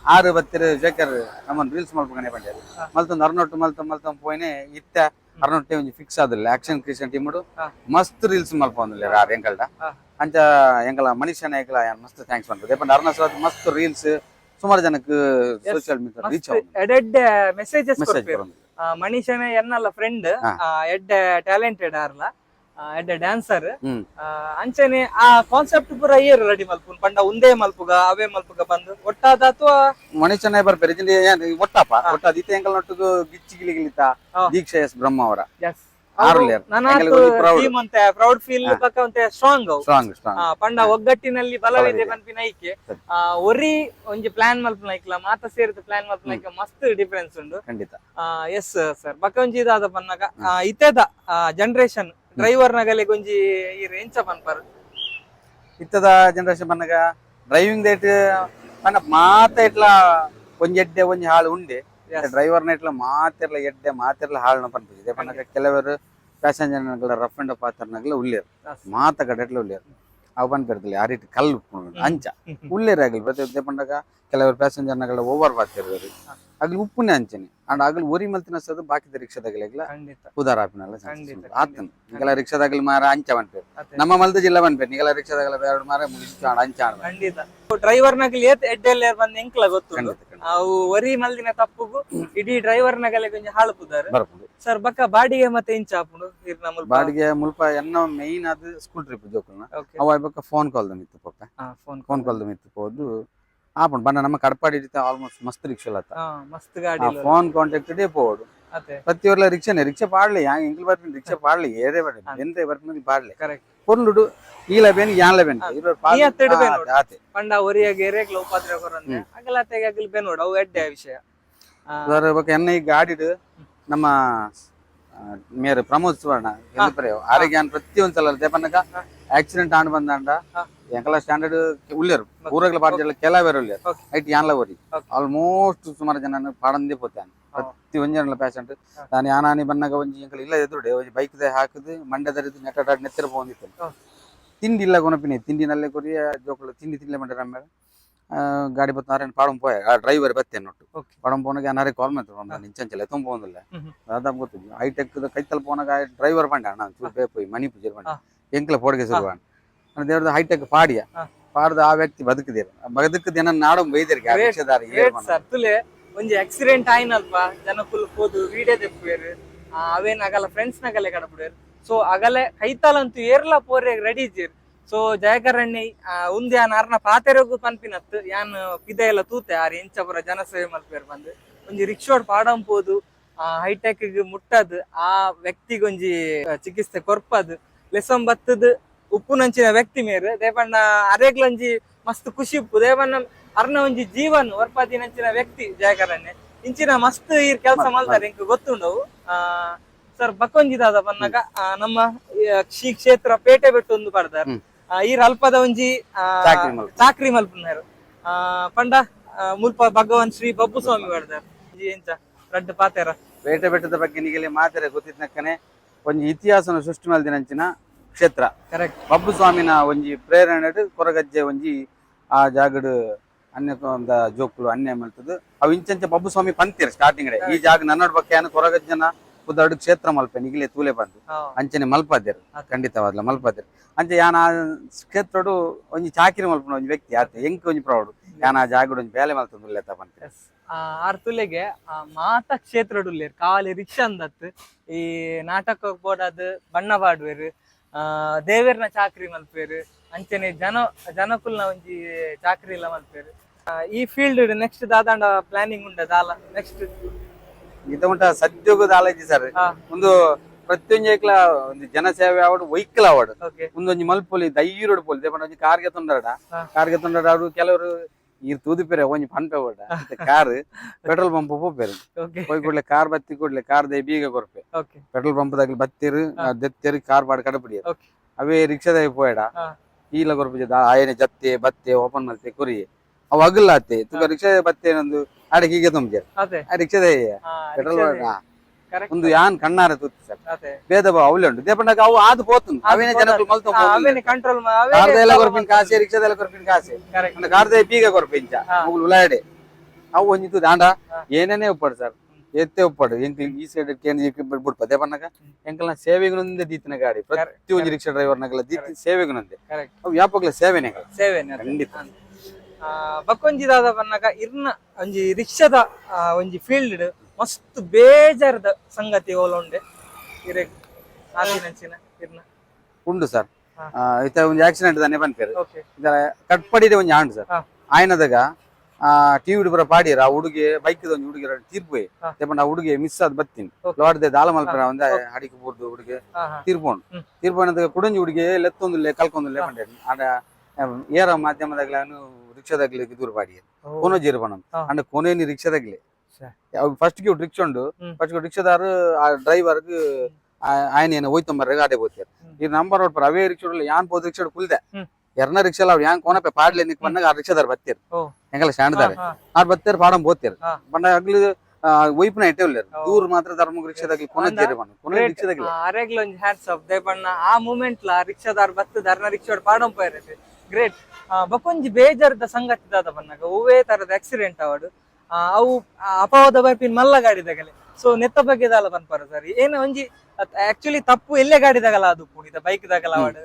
ಆರು ಬತ್ತಿರ ಜೇಕರ್ ನಮ್ಮನ್ ರೀಲ್ಸ್ ಮಲ್ಪನೆ ಬಂದಿರು ಮಲ್ತೊಂದು ಅರ್ನೋಟ್ ಮಲ್ತ ಪೋಯ್ನೆ ಇತ್ತ ಅರ್ನೋಟ್ಟೆ ಒಂಜಿ ಫಿಕ್ಸ್ ಆದಿಲ್ಲ ಆಕ್ಷನ್ ಕ್ರಿಯೇಷನ್ ಟೀಮ್ ಮಸ್ತ್ ರೀಲ್ಸ್ ಮಲ್ಪೊಂದಿಲ್ಲ ಆರ್ ಎಂಕಲ್ಡ ಅಂಚ ಎಂಕಲ ಮಣಿಷನ ಎಂಕಲ ಮಸ್ತ್ ಥ್ಯಾಂಕ್ಸ್ ಪಂಪು ದೇಪಂಡ ಅರ್ನಸರಾತ್ ಮಸ್ತ್ ರೀಲ್ಸ್ ಸುಮಾರು ಜನಕ್ಕೆ ಸೋಶಿಯಲ್ ಮೀಡಿಯಾ ರೀಚ್ ಎಡೆಡ್ಡೆ ಮೆಸೇಜಸ್ ಮೆಸೇಜ್ ಮನೀಶನೇ ಎನ್ನಲ್ಲ ಫ್ರೆಂಡ್ ಎಡ್ಡೆ ಟ್ಯಾಲೆಂಟೆಡ್ ಆರ್ಲ ಎಡ್ಡೆ ಡ್ಯಾನ್ಸರ್ ಅಂಚನೆ ಆ ಕಾನ್ಸೆಪ್ಟ್ ಪೂರ ಇಯರ್ ರೆಡಿ ಮಲ್ಪುನ್ ಪಂಡ ಉಂದೇ ಮಲ್ಪುಗ ಅವೇ ಮಲ್ಪುಗ ಬಂದು ಒಟ್ಟಾದ ಅಥವಾ ಮನುಷ್ಯನೇ ಬರ್ಬೇರೆ ಒಟ್ಟಪ್ಪ ಒಟ್ಟಾದ ಇತ್ತ ಎಂಕಲ್ ನೊಟ್ಟಿಗೂ ಗಿಚ್ಚಿ ಗಿಲಿಗಿಲಿತ ದೀಕ್ಷಾ ಎಸ್ ಬ್ರಹ್ಮ ಅವರ proud feel strong strong strong ಪಂಡ ಒಗ್ಗಟ್ಟಿನಲ್ಲಿ ಬಲವಿದೆ ಪನ್ಪಿನ ಐಕೆ ಒರಿ ಒಂಜಿ ಪ್ಲಾನ್ ಮಲ್ಪನ ಐಕ್ಲ ಮಾತ ಸೇರಿದ ಪ್ಲಾನ್ ಮಲ್ಪನ ಐಕೆ ಮಸ್ತ್ ಡಿಫರೆನ್ಸ್ ಉಂಡು ಖಂಡಿತ ಎಸ್ ಸರ್ ಬಕ್ಕ ಒಂಜಿ ಇದಾದ ಪನ್ನಗ ಇತ್ತದ ಜನರೇಷನ್ ಡ್ರೈವರ್ ನಗಲೆಗ್ ಒಂಜಿ ಎಂಚ ಪನ್ಪರ್ ಇತ್ತದ ಜನರೇಷನ್ ಬನ್ನಗ ಡ್ರೈವಿಂಗ್ ದೇಟ್ ಪನ್ನ ಮಾತ ಇಟ್ಲ ಒಂಜಿ ಎಡ್ಡೆ ಒಂಜಿ ಹಾಳು ಉಂಡೆ ಡ್ರೈವರ್ನ ಇಟ್ಲ ಮಾತಿರ್ಲ ಎಡ್ಡೆ ಮಾತಿರ್ಲ ಹಾಳ್ನ ಪನ್ಪಿದೆ ಪನ್ನಗ ಕೆಲವರು ಪ್ಯಾಸೆಂಜರ್ ರಫ್ ಅಂಡ್ ಪಾತ್ರನಗಲ ಉಳ್ಳೇರು ಮಾತ ಕಡೆಟ್ಲ ಉಳ್ಳೇರು ಅವು ಪನ್ಪಿರ್ತಲೆ ಆ ರೀತಿ ಕಲ್ಲು ಅಂಚ ಉಳ್ಳೇರು ಆಗಲಿ ಪ್ರತಿ ಪಂಡಗ ಕೆಲವರು ಪ್ಯಾಸೆಂಜರ್ ನಗಲ ಓವರ್ ಪಾತಿರ್ವರು ಆಗ್ಲಿ ಉಪ್ಪುನೆ ಅಂಚನೆ ಅಂಡ್ ಆಗ್ಲಿ ಒರಿ ಮಲ್ತಿನ ಸದ ಬಾಕಿದ ರಿಕ್ಷಾದಾಗಲೆಗ್ಲ ಉದಾರ ಆಪಿನಲ್ಲ ಆತನ ನಿಗಲ ರಿಕ್ಷಾದಾಗಲಿ ಮಾರ ಅಂಚ ಬನ್ಪೇರು ನಮ್ಮ ಮಲ್ದ ಜಿಲ್ಲಾ ಬನ್ಪೇರು ನಿಗಲ ರಿಕ್ಷಾದಾಗಲ ಬೇರೆ ಮಾರ ಮುಗಿಸ್ತು ಅಂಚ ಖಂಡಿತ ಡ್ರೈವರ್ ನಗಲಿ ಎಡ್ಡೆಲ್ಲ ಬಂದ್ ಎಂಕ್ಲ ಗೊತ್ತು ಅವು ಒರಿ ಮಲ್ದಿನ ತಪ್ಪುಗು ಇಡೀ ಡ್ರೈವರ್ ನಗಲೆ ಕೊಂಚ ಹಾಳುಪುದಾರೆ ಬರ್ಬೋದು ಸರ್ ಬಕ್ಕ ಬಾಡಿಗೆ ಮತ್ತೆ ಇಂಚ ಆಪುಂಡು ಬಾಡಿಗೆ ಮುಲ್ಪ ಎನ್ನ ಮೈನ್ ಅದು ಸ್ಕೂಲ್ ಟ್ರಿಪ್ ಜೋಕಲ್ನ ಅವ ಬಕ್ಕ ಫೋನ್ ಕಾಲ್ ಮಿತ್ತು ಪಕ್ಕ ಫೋನ್ ಕಾಲ್ ಮಿತ್ತು ಹೋದು ಆಪುಂಡು ಬಣ್ಣ ನಮ್ಮ ಕಡಪಾಡಿ ಆಲ್ಮೋಸ್ಟ್ ಮಸ್ತ್ ರಿಕ್ಷಾಲತ್ತ ಮಸ್ತ್ ಗಾಡಿ ಫೋನ್ ಕಾಂಟ್ಯಾಕ್ಟ್ ಡೇ ಪೋಡು ಪ್ರತಿ ಊರ್ಲ ರಿಕ್ಷಾನೆ ರಿಕ್ಷಾ ಪಾಡ್ಲಿ ಎಂಕ್ಲು ಬರ್ತೀನಿ ರಿಕ್ಷಾ ಪಾಡ್ಲಿ ಏದೇ ಬರ್ಲಿ ಎಂದೇ ಬರ್ತೀನಿ ಪಾಡ್ಲಿ ಪೊರ್ಲುಡು ಈಲ ಬೇನ್ ಯಾನ್ಲ ಬೇನ್ ಪಂಡ ಒರಿಯಾಗ ಏರೇಗ್ಲ ಉಪಾದ್ರ ಕೊರಂದೆ ಅಗಲತೆಗೆ ಅಗಲ್ ಬೇನೋಡು ಅವು ಎಡ್ಡೆ ವಿಷಯ ಬಕ್ಕ ಎನ್ನ ಈ ಗಾಡಿಡು ನಮ್ಮ ಮೇರೆ ಪ್ರಮೋದ್ ಸುವರ್ಣ ಆರೋಗ್ಯ ಪ್ರತಿಯೊಂದು ಸಲ ದೇಪನ್ನಗ ಆಕ್ಸಿಡೆಂಟ್ ಆಂಡ್ ಬಂದಾಂಡ ಎಂಕಲ ಸ್ಟ್ಯಾಂಡರ್ಡ್ ಉಳ್ಳೇರು ಊರಗ್ಲ ಪಾಡ್ಜಲ್ಲ ಕೆಲವೇರು ಉಳ್ಳೇರು ಐಟ್ ಯಾನ್ಲ ಓರಿ ಆಲ್ಮೋಸ್ಟ್ ಸುಮಾರು ಜನ ಪಾಡಂದೇ ಪೋತಾನೆ ಪ್ರತಿ ಒಂಜನ ಪೇಷಂಟ್ ನಾನು ಯಾನಾನಿ ಬನ್ನಗ ಒಂಜಿ ಎಂಕಲ್ ಇಲ್ಲ ಎದುರುಡೆ ಒಂಜಿ ಬೈಕ್ ದ ಹಾಕುದು ಮಂಡ್ಯದರಿದು ನೆಟ್ಟಾಡ್ ನೆತ್ತಿರ ಹೋಗಿತ್ತು ತಿಂಡಿ ಇಲ್ಲ ಕೊನಪಿನಿ ತಿಂಡಿನಲ್ಲೇ ಕೊರಿಯ ಜೋಕುಲು ತಿಂಡಿ ತಿನ್ಲೆ ಮಂಡ್ಯ ಮೇಲೆ ಗಾಡಿ ಬತ್ತ ನಾರಾಯಣ ಪಾಡಂ ಪೋಯ ಆ ಡ್ರೈವರ್ ಬತ್ತೆ ನೋಟ್ಟು ಪಾಡಂ ಪೋನಗ ನಾರೇ ಕಾಲ್ ಮಾಡ್ತಾರೆ ನಿಂಚಂಚಲ್ಲ ತುಂಬ ಒಂದಿಲ್ಲ ಅದ ಗೊತ್ತು ಹೈಟೆಕ್ ಕೈತಲ್ ಪೋನಗ ಡ್ರೈವರ್ ಬಂಡ ಅಣ್ಣ ಚೂಪೇ ಪೋಯಿ ಮನಿ ಪೂಜೆ ಬಂಡ ಎಂಕ್ಲ ಪೋಡಿಗೆ ಸುರುವಾಣ ದೇವ್ರದ್ದು ಹೈಟೆಕ್ ಪಾಡಿಯ ಪಾಡ್ದ ಆ ವ್ಯಕ್ತಿ ಬದುಕಿದೇರು ಬದುಕದ ಏನ ನಾಡು ಬೈದೇರಿ ಒಂಜಿ ಆಕ್ಸಿಡೆಂಟ್ ಆಯ್ನಲ್ಪ ಜನ ಫುಲ್ ಹೋದು ವಿಡಿಯೋ ತೆಪ್ಪೇರು ಅವೇನ್ ಆಗಲ್ಲ ಫ್ರೆಂಡ್ಸ್ ನಗಲೆ ಕಡಪುಡೇರು ಸೊ ಆಗಲೇ ಕೈತಾಲಂತೂ ಏರ್ಲ ಪೋರೆ ರೆಡಿ ಇದ್ದೀರಿ ಸೊ ಜಯಕರಣಿ ಉಂದಿ ಆ ನಾರ್ನ ಪಾತೆರೆಗೂ ಪನ್ಪಿನತ್ತು ಯಾನ್ ಪಿದ ಎಲ್ಲ ತೂತೆ ಆರು ಇಂಚ ಪುರ ಜನಸೇವೆ ಮಲ್ಪೇರು ಬಂದು ಒಂಜಿ ರಿಕ್ಷೋಡ್ ಪಾಡಂ ಪೋದು ಹೈಟೆಕ್ ಮುಟ್ಟದು ಆ ವ್ಯಕ್ತಿಗೊಂಜಿ ಚಿಕಿತ್ಸೆ ಕೊರ್ಪದು ಲೆಸನ್ ಬತ್ತದು ಉಪ್ಪು ನಂಚಿನ ವ್ಯಕ್ತಿ ಮೇರು ದೇಪಣ್ಣ ಅರೆಗ್ಲಂಜಿ ಮಸ್ತ್ ಖುಷಿ ಉಪ್ಪು ದೇವಣ್ಣ ಅರ್ನ ಒಂಜಿ ಜೀವನ್ ವರ್ಪಾದಿ ನಂಚಿನ ವ್ಯಕ್ತಿ ಜಯಕರಣೆ ಇಂಚಿನ ಮಸ್ತ್ ಈರ್ ಕೆಲಸ ಮಲ್ತಾರೆ ಇಂಕ ಗೊತ್ತುಂಡವು ಸರ್ ಬಕ್ಕೊಂಜಿದಾದ ಬನ್ನಗ ನಮ್ಮ ಶ್ರೀ ಕ್ಷೇತ್ರ ಪೇಟೆ ಬೆಟ್ಟು ಒಂದು ಪಡ್ದಾರ ಈರ್ ಅಲ್ಪದ ಒಂಜಿ ಚಾಕ್ರಿ ಮಲ್ಪುನಾರು ಪಂಡ ಮುಲ್ಪ ಭಗವಾನ್ ಶ್ರೀ ಬಬ್ಬು ಸ್ವಾಮಿ ಪಡ್ದಾರ ಎಂಚ ರಡ್ಡು ಪಾತೆರ ಪೇಟೆ ಬೆಟ್ಟದ ಬಗ್ಗೆ ನಿಗಲಿ ಮಾತೆರೆ ಗೊತ್ತಿದ್ನಕ್ಕನೆ ಒಂಜಿ ಇತಿಹಾಸನ ಸೃಷ್ಟಿ ಮಲ್ದಿನಂಚಿನ ಕ್ಷೇತ್ರ ಕರೆಕ್ಟ್ ಬಬ್ಬು ಸ್ವಾಮಿನ ಒಂಜಿ ಪ್ರೇರಣೆ ಕೊರಗಜ್ಜೆ ಒಂಜಿ ಆ ಜಾಗಡು ಅನ್ಯ ಒಂದ ಜೋಕುಲು ಅನ್ಯ ಮಲ್ತದು ಅವು ಇಂಚಂಚ ಬಬ್ಬು ಸ್ವಾಮಿ ಪಂತೀರ ಸ್ಟಾರ್ಟಿಂಗ್ ಈ ಜಾಗ ನನ್ನಡ್ ಬಗ್ಗೆ ಏನು ಕೊರಗಜ್ಜನ ಉದ್ದಾಡು ಕ್ಷೇತ್ರ ಮಲ್ಪೆ ನಿಗಲೇ ತೂಲೆ ಬಂದು ಅಂಚನೆ ಮಲ್ಪದ್ದರು ಖಂಡಿತವಾದ್ಲ ಮಲ್ಪದ್ದರು ಅಂಚೆ ಯಾನ ಆ ಕ್ಷೇತ್ರಡು ಒಂಜಿ ಚಾಕಿರಿ ಮಲ್ಪನ ಒಂಜಿ ವ್ಯಕ್ತಿ ಆತ ಎಂಕ್ ಒಂಜಿ ಪ್ರೌಡ್ ಯಾನ ಆ ಜಾಗಡು ಒಂಜಿ ಬೇಲೆ ಮಲ್ತದುಲ್ಲೆತ ಪಂತ ಆರ್ತುಲೆಗೆ ಮಾತ ಕ್ಷೇತ್ರಡುಲ್ಲೇರ್ ಕಾಲಿ ರಿಕ್ಷಾ ಅಂದತ್ ಈ ನಾಟಕ ಬೋಡಾದ್ ಬಣ್ಣ ಪಾಡುವೆರು ದೇವೇರ್ನ ಚಾಕ್ರಿ ಮಲ್ಪೇರು ಅಂಚನೆ ಜನಕುಲ್ನ ಒಂಜಿ ಚಾಕ್ರಿ ಇಲ್ಲ ಮಲ್ಪೇರು ಈ ಫೀಲ್ಡ್ ನೆಕ್ಸ್ಟ್ ದಾದಾಂಡ ಪ್ಲಾನಿಂಗ್ ಉಂಡ ದಾಲ ನೆಕ್ಸ್ಟ್ ಇದ ಉಂಟ ಸದ್ಯೋಗದ ಆಲೋಚನೆ ಸರ್ ಒಂದು ಪ್ರತಿಯೊಂದು ಒಂದು ಜನಸೇವೆ ಆವಡು ವೈಕಲ್ ಆವಡು ಒಂದೊಂದು ಮಲ್ಪೊಲಿ ಧೈರ್ಯ ಪೋಲಿ ದೇಪ ಒಂಜಿ ಕಾರ್ಗೆ ತೊಂಡಾಡ ಅವರು ಕೆಲವರು ಈರ್ ತೂದಿಪೇರೆ ಒಂಜಿ ಪನ್ಪೆ ಓಡ ಕಾರ್ ಪೆಟ್ರೋಲ್ ಪಂಪ್ ಪೋಪೇರು ಹೋಯ್ ಕೂಡ್ಲೆ ಕಾರ್ ಬತ್ತಿ ಕೂಡ್ಲೆ ಕಾರ್ ದೇ ಬೀಗ ಕೊರ್ಪೆ ಪೆಟ್ರೋಲ್ ಪಂಪ್ ದಾಗ್ಲಿ ಬತ್ತಿರು ದೆತ್ತೇರು ಕಾರ್ ಬಾಡ್ ಕಡಪಿಡಿಯ ಅವೇ ರಿಕ್ಷಾದಾಗ ಪೋಯಡ ಈಲ ಕೊರ್ಪೆ ಆಯನೆ ಜತ್ತೆ ಬತ್ತೆ ಓಪನ್ ಮಲ್ತೆ ಕೊರಿ ಅವ್ ಅಗಲ್ಲಾತೆ ತುಗ ರಿಕ್ಷಾ ಬತ್ತೆ ಒಂದು ಆಡೆ ಹೀಗೆ ತುಂಬ್ಜೆ ಆ ರಿಕ್ಷಾದ ಪೆಟ್ರೋಲ್ Correct. ಒಂದು ಯಾನ್ ಕಣ್ಣಾರೆ ತುತ್ತಿ ಸರ್ ಅದೇ ಭೇದ ಭಾವ ಅವಲೆ ಉಂಟು ದೇಪಂಡಾಗ ಅವು ಆದು ಪೋತುಂಡು ಅವೇನೇ ಜನಗಳು ಮಲ್ತು ಅವೇನೆ ಕಂಟ್ರೋಲ್ ಕಾರ್ದೆಲ್ಲ ಕೊರ್ಪಿನ ಕಾಸೆ ರಿಕ್ಷಾದೆಲ್ಲ ಕೊರ್ಪಿನ ಕಾಸೆ ಕರೆಕ್ಟ್ ಕಾರ್ದೆ ಪೀಗ ಕೊರ್ಪಿಂಚ ಮುಗುಲು ಉಲಾಡೆ ಅವು ಒಂಜಿತ್ತು ದಾಂಡ ಏನೇನೇ ಉಪ್ಪಡು ಸರ್ ಎತ್ತೆ ಉಪ್ಪಡು ಎಂಕ್ಲಿ ಈ ಸೈಡ್ ಕೇಂದ್ರ ಬಿಡ್ಪ ದೇಪನ್ನಗ ಎಂಕಲ್ನ ಸೇವೆಗುನೊಂದೇ ದೀತಿನ ಗಾಡಿ ಪ್ರತಿ ಒಂಜಿ ರಿಕ್ಷಾ ಡ್ರೈವರ್ನಗಲ ದೀತಿ ಸೇವೆಗುನೊಂದೇ ಕರೆಕ್ಟ್ ಅವು ವ್ಯಾಪಕಲ ಸೇವೆನೇ ಸೇವೆನೆ ಖಂಡಿತ ಬಕ್ಕೊಂಜಿ ದಾದ ಬನ್ನಗ ಇರ್ನ ಒಂಜಿ ರಿಕ್ಷಾದ ಒಂಜಿ ಫೀಲ್ಡ್ ಮಸ್ತ್ ಬೇಜಾರದ ಸಂಗತಿ ಓಲೊಂಡೆ ಇರೆಗ್ ಆತಿನಂಚಿನ ಇರ್ನ ಉಂಡು ಸರ್ ಇತ್ತ ಒಂಜಿ ಆಕ್ಸಿಡೆಂಟ್ ದಾನೆ ಬಂದ್ಪೇರು ಓಕೆ ಇದರ ಕಟ್ಪಡಿದೆ ಒಂಜಿ ಆಂಡು ಸರ್ ಆಯ್ನದಾಗ ಟಿವಿ ಬರ ಪಾಡಿರ ಆ ಹುಡುಗಿ ಬೈಕ್ ಒಂಜಿ ಹುಡುಗಿ ತೀರ್ಪೋಯ್ ದೇಪಂಡ ಆ ಹುಡುಗಿ ಮಿಸ್ ಆದ್ ಬತ್ತೀನಿ ಲೋಡ್ದೆ ದಾಳ ಮಲ್ಪರ ಒಂದ ಅಡಿಕೆ ಬೂರ್ದು ಹುಡುಗಿ ತೀರ್ಪೋಂಡು ತೀರ್ಪೋಣ ಕುಡಂಜಿ ಹುಡುಗಿ ಲೆತ್ತೊಂದುಲ್ಲೆ ಕಲ್ಕೊಂದುಲ್ಲೆ ಬಂಡೆ ಆಡ ಏರ ಮಾಧ್ಯಮದಾಗ್ಲಾನು ರಿಕ್ಷಾದಾಗ್ಲಿ ದೂರ ಪಾಡಿ ಕೊನೋ ಜೀರ್ಬಣ ಅಂಡ ಕೊನೇನಿ ರಿಕ್ಷಾದಾಗ್ಲಿ ಫಸ್ಟ್ ಗೆ ರಿಕ್ಷಾ ಉಂಡು ಫಸ್ಟ್ ರಿಕ್ಷಾದಾರು ಆ ಡ್ರೈವರ್ಗ್ ఆయన ಹೋಯ್ತಂಬರ್ರೆ ಗಾಡಿ పోతారు ఈ నంబర్ ఒకటి అవే రిక్షా యాన్ పోతే రిక్షా కుల్దే ఎర్న రిక్షాలో యాన్ కోనపే పాడలే నీకు పన్నగా ఆ రిక్షాదారు బత్తారు ఎంగల స్టాండ్దారు ఆ బత్తారు పాడం పోతారు పండ అగ్లు వైపున ఎట్టేలేరు దూర్ మాత్రం ధర్మ రిక్షాదాగ్లి కొన జేరబన కొన రిక్షాదాగ్లి ಅರೆಗ್ಲ ಒಂಜಿ ಹ್ಯಾಟ್ಸ್ ಆಫ್ ದೇಪಣ್ಣ ಆ ಮೂಮೆಂಟ್ ಲ ರಿಕ್ಷಾದಾರ್ ಬತ್ತು ಧರ್ನ ರಿಕ್ಷಾ ಪಾಡಂ ಪೈರತೆ ಗ್ರೇಟ್ ಬಕೊಂಜಿ ಬೇಜಾರದ ಸಂಗತಿ ದಾದ ಬನ್ನಗ ಒವ್ವೇ ತರದ ಆಕ್ಸಿಡೆಂಟ್ ಅವಡು ಅವು ಅಪವಾದ ಬೈಪಿನ ಮಲ್ಲ ಗಾಡಿದಾಗಲೆ ಸೊ ನೆತ್ತ ಬಗ್ಗೆ ದಾಲ ಬನ್ಪಾರ ಸರ್ ಏನ ಒಂಜಿ ಆಕ್ಚುಲಿ ತಪ್ಪು ಎಲ್ಲೇ ಗಾಡಿದಾಗಲ್ಲ ಅದು ಪೂಡಿದ ಬೈಕ್ ದಾಗಲ್ಲ ಅವಡು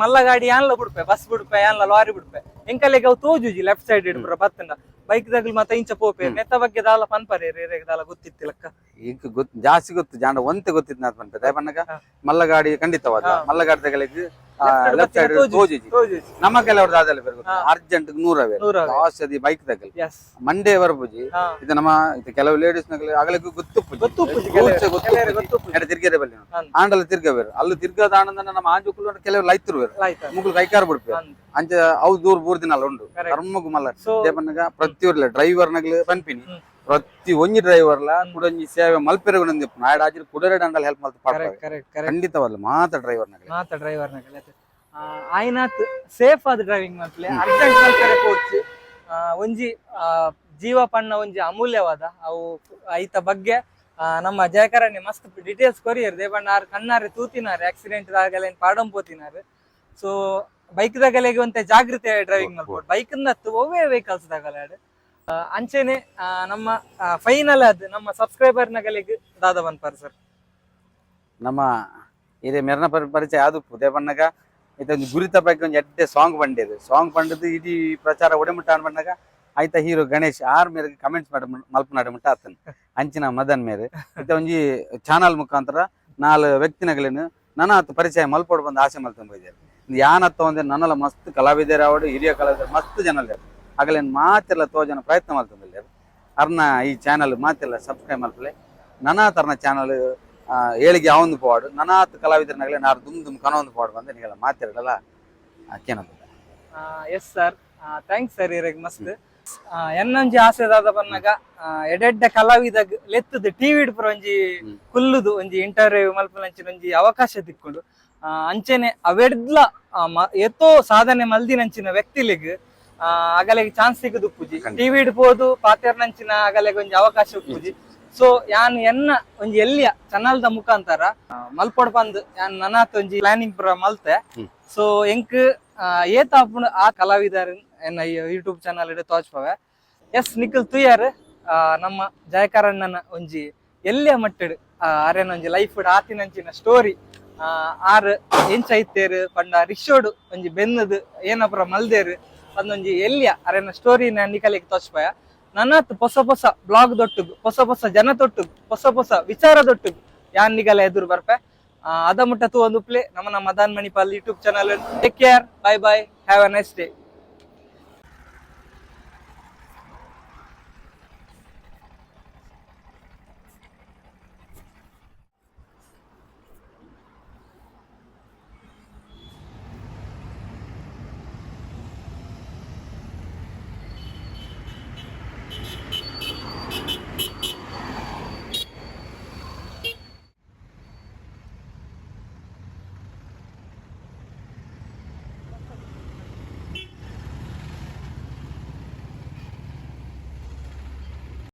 ಮಲ್ಲ ಗಾಡಿ ಯಾನ್ಲ ಬಿಡ್ಪೆ ಬಸ್ ಬಿಡ್ಪೆ ಯಾನ್ಲ ಲಾರಿ ಬಿಡ್ಪೆ ಎಂಕಲೆಗೆ ಅವು ತೋಜುಜಿ ಲೆಫ್ಟ್ ಸೈಡ್ ಇಡ್ಬಿಡ್ರ ಬತ್ತಂಡ ಬೈಕ್ ದಾಗಲ್ ಮತ್ತೆ ಇಂಚ ಪೋಪೆ ನೆತ್ತ ಬಗ್ಗೆ ದಾಲ ಪನ್ಪರೆ ರೇರೆಗೆ ದಾಲ ಗೊತ್ತಿತ್ತಿಲಕ್ಕ ಈಗ ಗೊತ್ತು ಜಾಸ್ತಿ ಗೊತ್ತು ಜಾಂಡ ಒಂತೆ ಗೊತ್ತಿತ್ತು ನಾತ್ ಬಂತ ದಯಪನ್ನಗ ಮಲ್ಲ ಗಾಡಿ ಖಂಡಿತವಾದ ಮಲ್ಲ ಗಾಡಿ ತಗಲಿಗೆ ಲೆಫ್ಟ್ ಸೈಡ್ ತೋಜುಜಿ ನಮ್ಮ ಕೆಲವರು ದಾದಲ್ಲ ಬರ್ಬೇಕು ಅರ್ಜೆಂಟ್ 100 ಔಷಧಿ ಬೈಕ್ ತಗಲಿ ಮಂಡೇ ಬರ್ಬುಜಿ ಇದು ನಮ್ಮ ಇದು ಕೆಲವು ಲೇಡೀಸ್ ನಗಲಿ ಆಗಲಿಗೂ ಗೊತ್ತು ತಿರ್ಗದೆ ಬಲ್ಲಿ ಆಂಡಲ್ಲ ತಿರ್ಗಬೇರು ಅಲ್ಲಿ ತಿರ್ಗದ ಆನಂದ ನಮ್ಮ ಆಂಜುಕುಲು ಕೆಲವರು ಲೈತರು ಮುಗುಲು ಕೈಕಾರ ಬಿಡ್ಬೇಕು ಅಂಚ ಅವು ದೂರ ಬೂರ್ದಿನಲ್ಲ ಉಂಡು ಕರ್ಮಗು ಮಲ್ಲ ದೇಪನ್ನಗ ಪ್ರತಿಯೊರ್ಲ ಡ್ರೈವರ್ ನಗಲಿ ಪನ್ಪಿನಿ ಪ್ರತಿ ಒಂಜಿ ಡ್ರೈವರ್ಲ ಕುಡಂಜಿ ಸೇವೆ ಮಲ್ಪೆರಗುನಂದಿ ನಾಡ್ ಆಜಿರ್ ಕುಡರೆ ಡಂಡಲ್ ಹೆಲ್ಪ್ ಮಲ್ತ ಪಾಡ್ತಾರೆ ಖಂಡಿತವಲ್ಲ ಮಾತ ಡ್ರೈವರ್ ನಗಲಿ ಆಯ್ನಾತ್ ಸೇಫ್ ಆದ ಡ್ರೈವಿಂಗ್ ಮಾಡ್ಲಿ ಅರ್ಜೆಂಟ್ ಮಲ್ಪೆರೆ ಕೋಚ್ ಒಂಜಿ ಜೀವ ಪಣ್ಣ ಒಂಜಿ ಅಮೂಲ್ಯವಾದ ಅವು ಐತ ಬಗ್ಗೆ ನಮ್ಮ ಜಯಕರಣಿ ಮಸ್ತ್ ಡೀಟೇಲ್ಸ್ ಕೊರಿಯರ್ ದೇವಣ್ಣ ಆರ್ ಕಣ್ಣಾರೆ ತೂತಿನಾರೆ ಆಕ್ಸಿಡೆಂಟ್ ದಾಗಲೇನ್ ಪಾಡಂ ಪೋತಿನಾರೆ ಸೊ ಬೈಕ್ ದಾಗಲೆಗೆ ಒಂತೆ ಜಾಗೃತಿ ಡ್ರೈವಿಂಗ್ ಮಾಡ್ಬೋದು ಬೈಕ್ ಒವ್ವೇ ವೆಹಿಕಲ್ಸ್ ದಾಗಲಾಡು ಅಂಚೆನೆ ನಮ್ಮ ಫೈನಲ್ ಅದು ನಮ್ಮ ಸಬ್ಸ್ಕ್ರೈಬರ್ ನಗಲಿಗೆ ದಾದ ಬನ್ಪಾರ ಸರ್ ನಮ್ಮ ಇದೇ ಮೆರನ ಪರಿಚಯ ಆದು ದೇವಣ್ಣಗ ಇದೊಂದು ಗುರಿತ ಬಗ್ಗೆ ಒಂದು ಎಡ್ಡೆ ಸಾಂಗ್ ಬಂದಿದೆ ಸಾಂಗ್ ಬಂದದ್ದು ಇಡೀ ಪ್ರಚಾರ ಒಡೆಮುಟ್ಟ ಅನ್ಬಂದಾಗ ಆಯ್ತಾ ಹೀರೋ ಗಣೇಶ್ ಆರ್ ಮೇರೆಗೆ ಕಮೆಂಟ್ಸ್ ಮಾಡಿ ಮಲ್ಪನಾಡಿ ಮುಟ್ಟ ಆತನ ಅಂಚಿನ ಮದನ್ ಮೇರೆ ಇತ್ತ ಒಂಜಿ ಚಾನಲ್ ಮುಖಾಂತರ 4 ವ್ಯಕ್ತಿನಗಳೇನು ನನ್ನ ಹತ್ತು ಪರಿಚಯ ಮಲ್ಪೋಡು ಬಂದು ಆಸೆ ಮಲ್ತೊಂದು ಹೋಯ್ತಾರೆ ಯಾನತ್ತ ಒಂದೇ ನನ್ನಲ್ಲ ಮಸ್ತ್ ಕಲಾವಿದರು ಅವಡು ಹಿರಿಯ ಕಲಾವಿದರು ಮಸ್ತ್ ಜನ ಇದ್ದಾರೆ ಆಗಲೇನು ಮಾತೆಲ್ಲ ತೋಜನ ಪ್ರಯತ್ನ ಮಲ್ತೊಂದಿಲ್ಲ ಅರ್ನ ಈ ಚಾನಲ್ ಮಾತೆಲ್ಲ ಸಬ್ಸ್ಕ್ರೈಬ್ ಮಲ್ಪಲೆ ನನ್ನ ತರ್ನ ಚಾನಲ್ ಏಳಿಗೆ ಯಾವೊಂದು ಪೋವಾಡು ನನಾತ್ ಕಲಾವಿದರನಾಗಲೇ ನಾರು ದುಮ್ ಕನೊಂದು ಪೋವಾಡು ಬಂದು ನೀವೆಲ್ಲ ಮಾತಾಡಲ್ಲ ಅಕ್ಕೇನಂತ ಎಸ್ ಸರ್ ಥ್ಯಾಂಕ್ಸ್ ಸರ್ ಇರೆಗ್ ಮಸ್ತ್ ಎನ್ನೊಂಜಿ ಆಸೆದಾದ ಬನ್ನಗ ಎಡೆಡ್ಡೆ ಕಲಾವಿದಾಗ ಲೆತ್ತದ ಟಿವಿ ಇಡ್ಪುರ ಒಂಜಿ ಕುಲ್ಲುದು ಒಂಜಿ ಇಂಟರ್ವ್ಯೂ ಮಲ್ಪನಂಚಿನ ಒಂಜಿ ಅವಕಾಶ ತಿಕ್ಕೊಂಡು ಅಂಚೆನೆ ಅವೆಡ್ಲ ಎತ್ತೋ ಸಾಧನೆ ಮಲ್ದಿನಂಚಿನ ವ್ಯಕ್ತಿಲಿಗ್ ಅಗಲೆಗೆ ಚಾನ್ಸ್ ಸಿಗದು ಉಪ್ಪುಜಿ ಟಿವಿ ಇಡ್ಬೋದು ಪಾತೆರ್ನಂಚಿನ ಅಗಲೆಗೆ ಒಂಜಿ ಅವಕಾಶ ಉಪ್ಪುಜಿ ಸೊ ಯಾನ್ ಎನ್ನ ಒಂಜಿ ಎಲ್ಲಿಯ ಚಾನಲ್ದ ಮುಖಾಂತರ ಮಲ್ಪೊಡ್ ಬಂದು ಯಾನ್ ನನಾತ್ ಒಂಜಿ ಪ್ಲಾನಿಂಗ್ ಪುರ ಮಲ್ತೆ ಸೊ ಎಂಕ್ ಏತಾಪುಂಡು ಆ ಕಲಾವಿದರ್ ಎನ್ನ ಯೂಟ್ಯೂಬ್ ಚಾನಲ್ ಇಡ ತೋಚ್ಪವೆ ಎಸ್ ನಿಖಿಲ್ ತುಯ್ಯಾರ್ ನಮ್ಮ ಜಯಕರಣ್ಣನ ಒಂಜಿ ಎಲ್ಲಿಯ ಮಟ್ಟಡ್ ಅರೇನ ಒಂಜಿ ಲೈಫ್ ಆತಿನಂಚಿನ ಸ್ಟೋರಿ ಆರ್ ಎಂಚ ಐತೇರು ಪಂಡ ರಿಕ್ಷೋಡು ಒಂಜಿ ಬೆನ್ನದು ಏನಪುರ ಮಲ್ದೇರು ಅದೊಂಜಿ ಎಲ್ಲಿಯ ಅರೇನ ಸ್ಟೋರಿನ ನಿಖಲಿಗೆ ತೋಚ್ಪಯ ನನ್ನತ್ ಹೊಸ ಬ್ಲಾಗ್ ದೊಟ್ಟುಗು ಹೊಸ ಜನ ತೊಟ್ಟುಗು ಹೊಸ ವಿಚಾರ ದೊಟ್ಟುಗು ಯಾನ್ ನಿಗಲ ಎದುರು ಬರ್ಪೆ ಅದ ಮುಟ್ಟ ತೂ ಒಂದು ಪ್ಲೇ ನಮ್ಮ Madan Manipal YouTube channel take care bye have a nice day.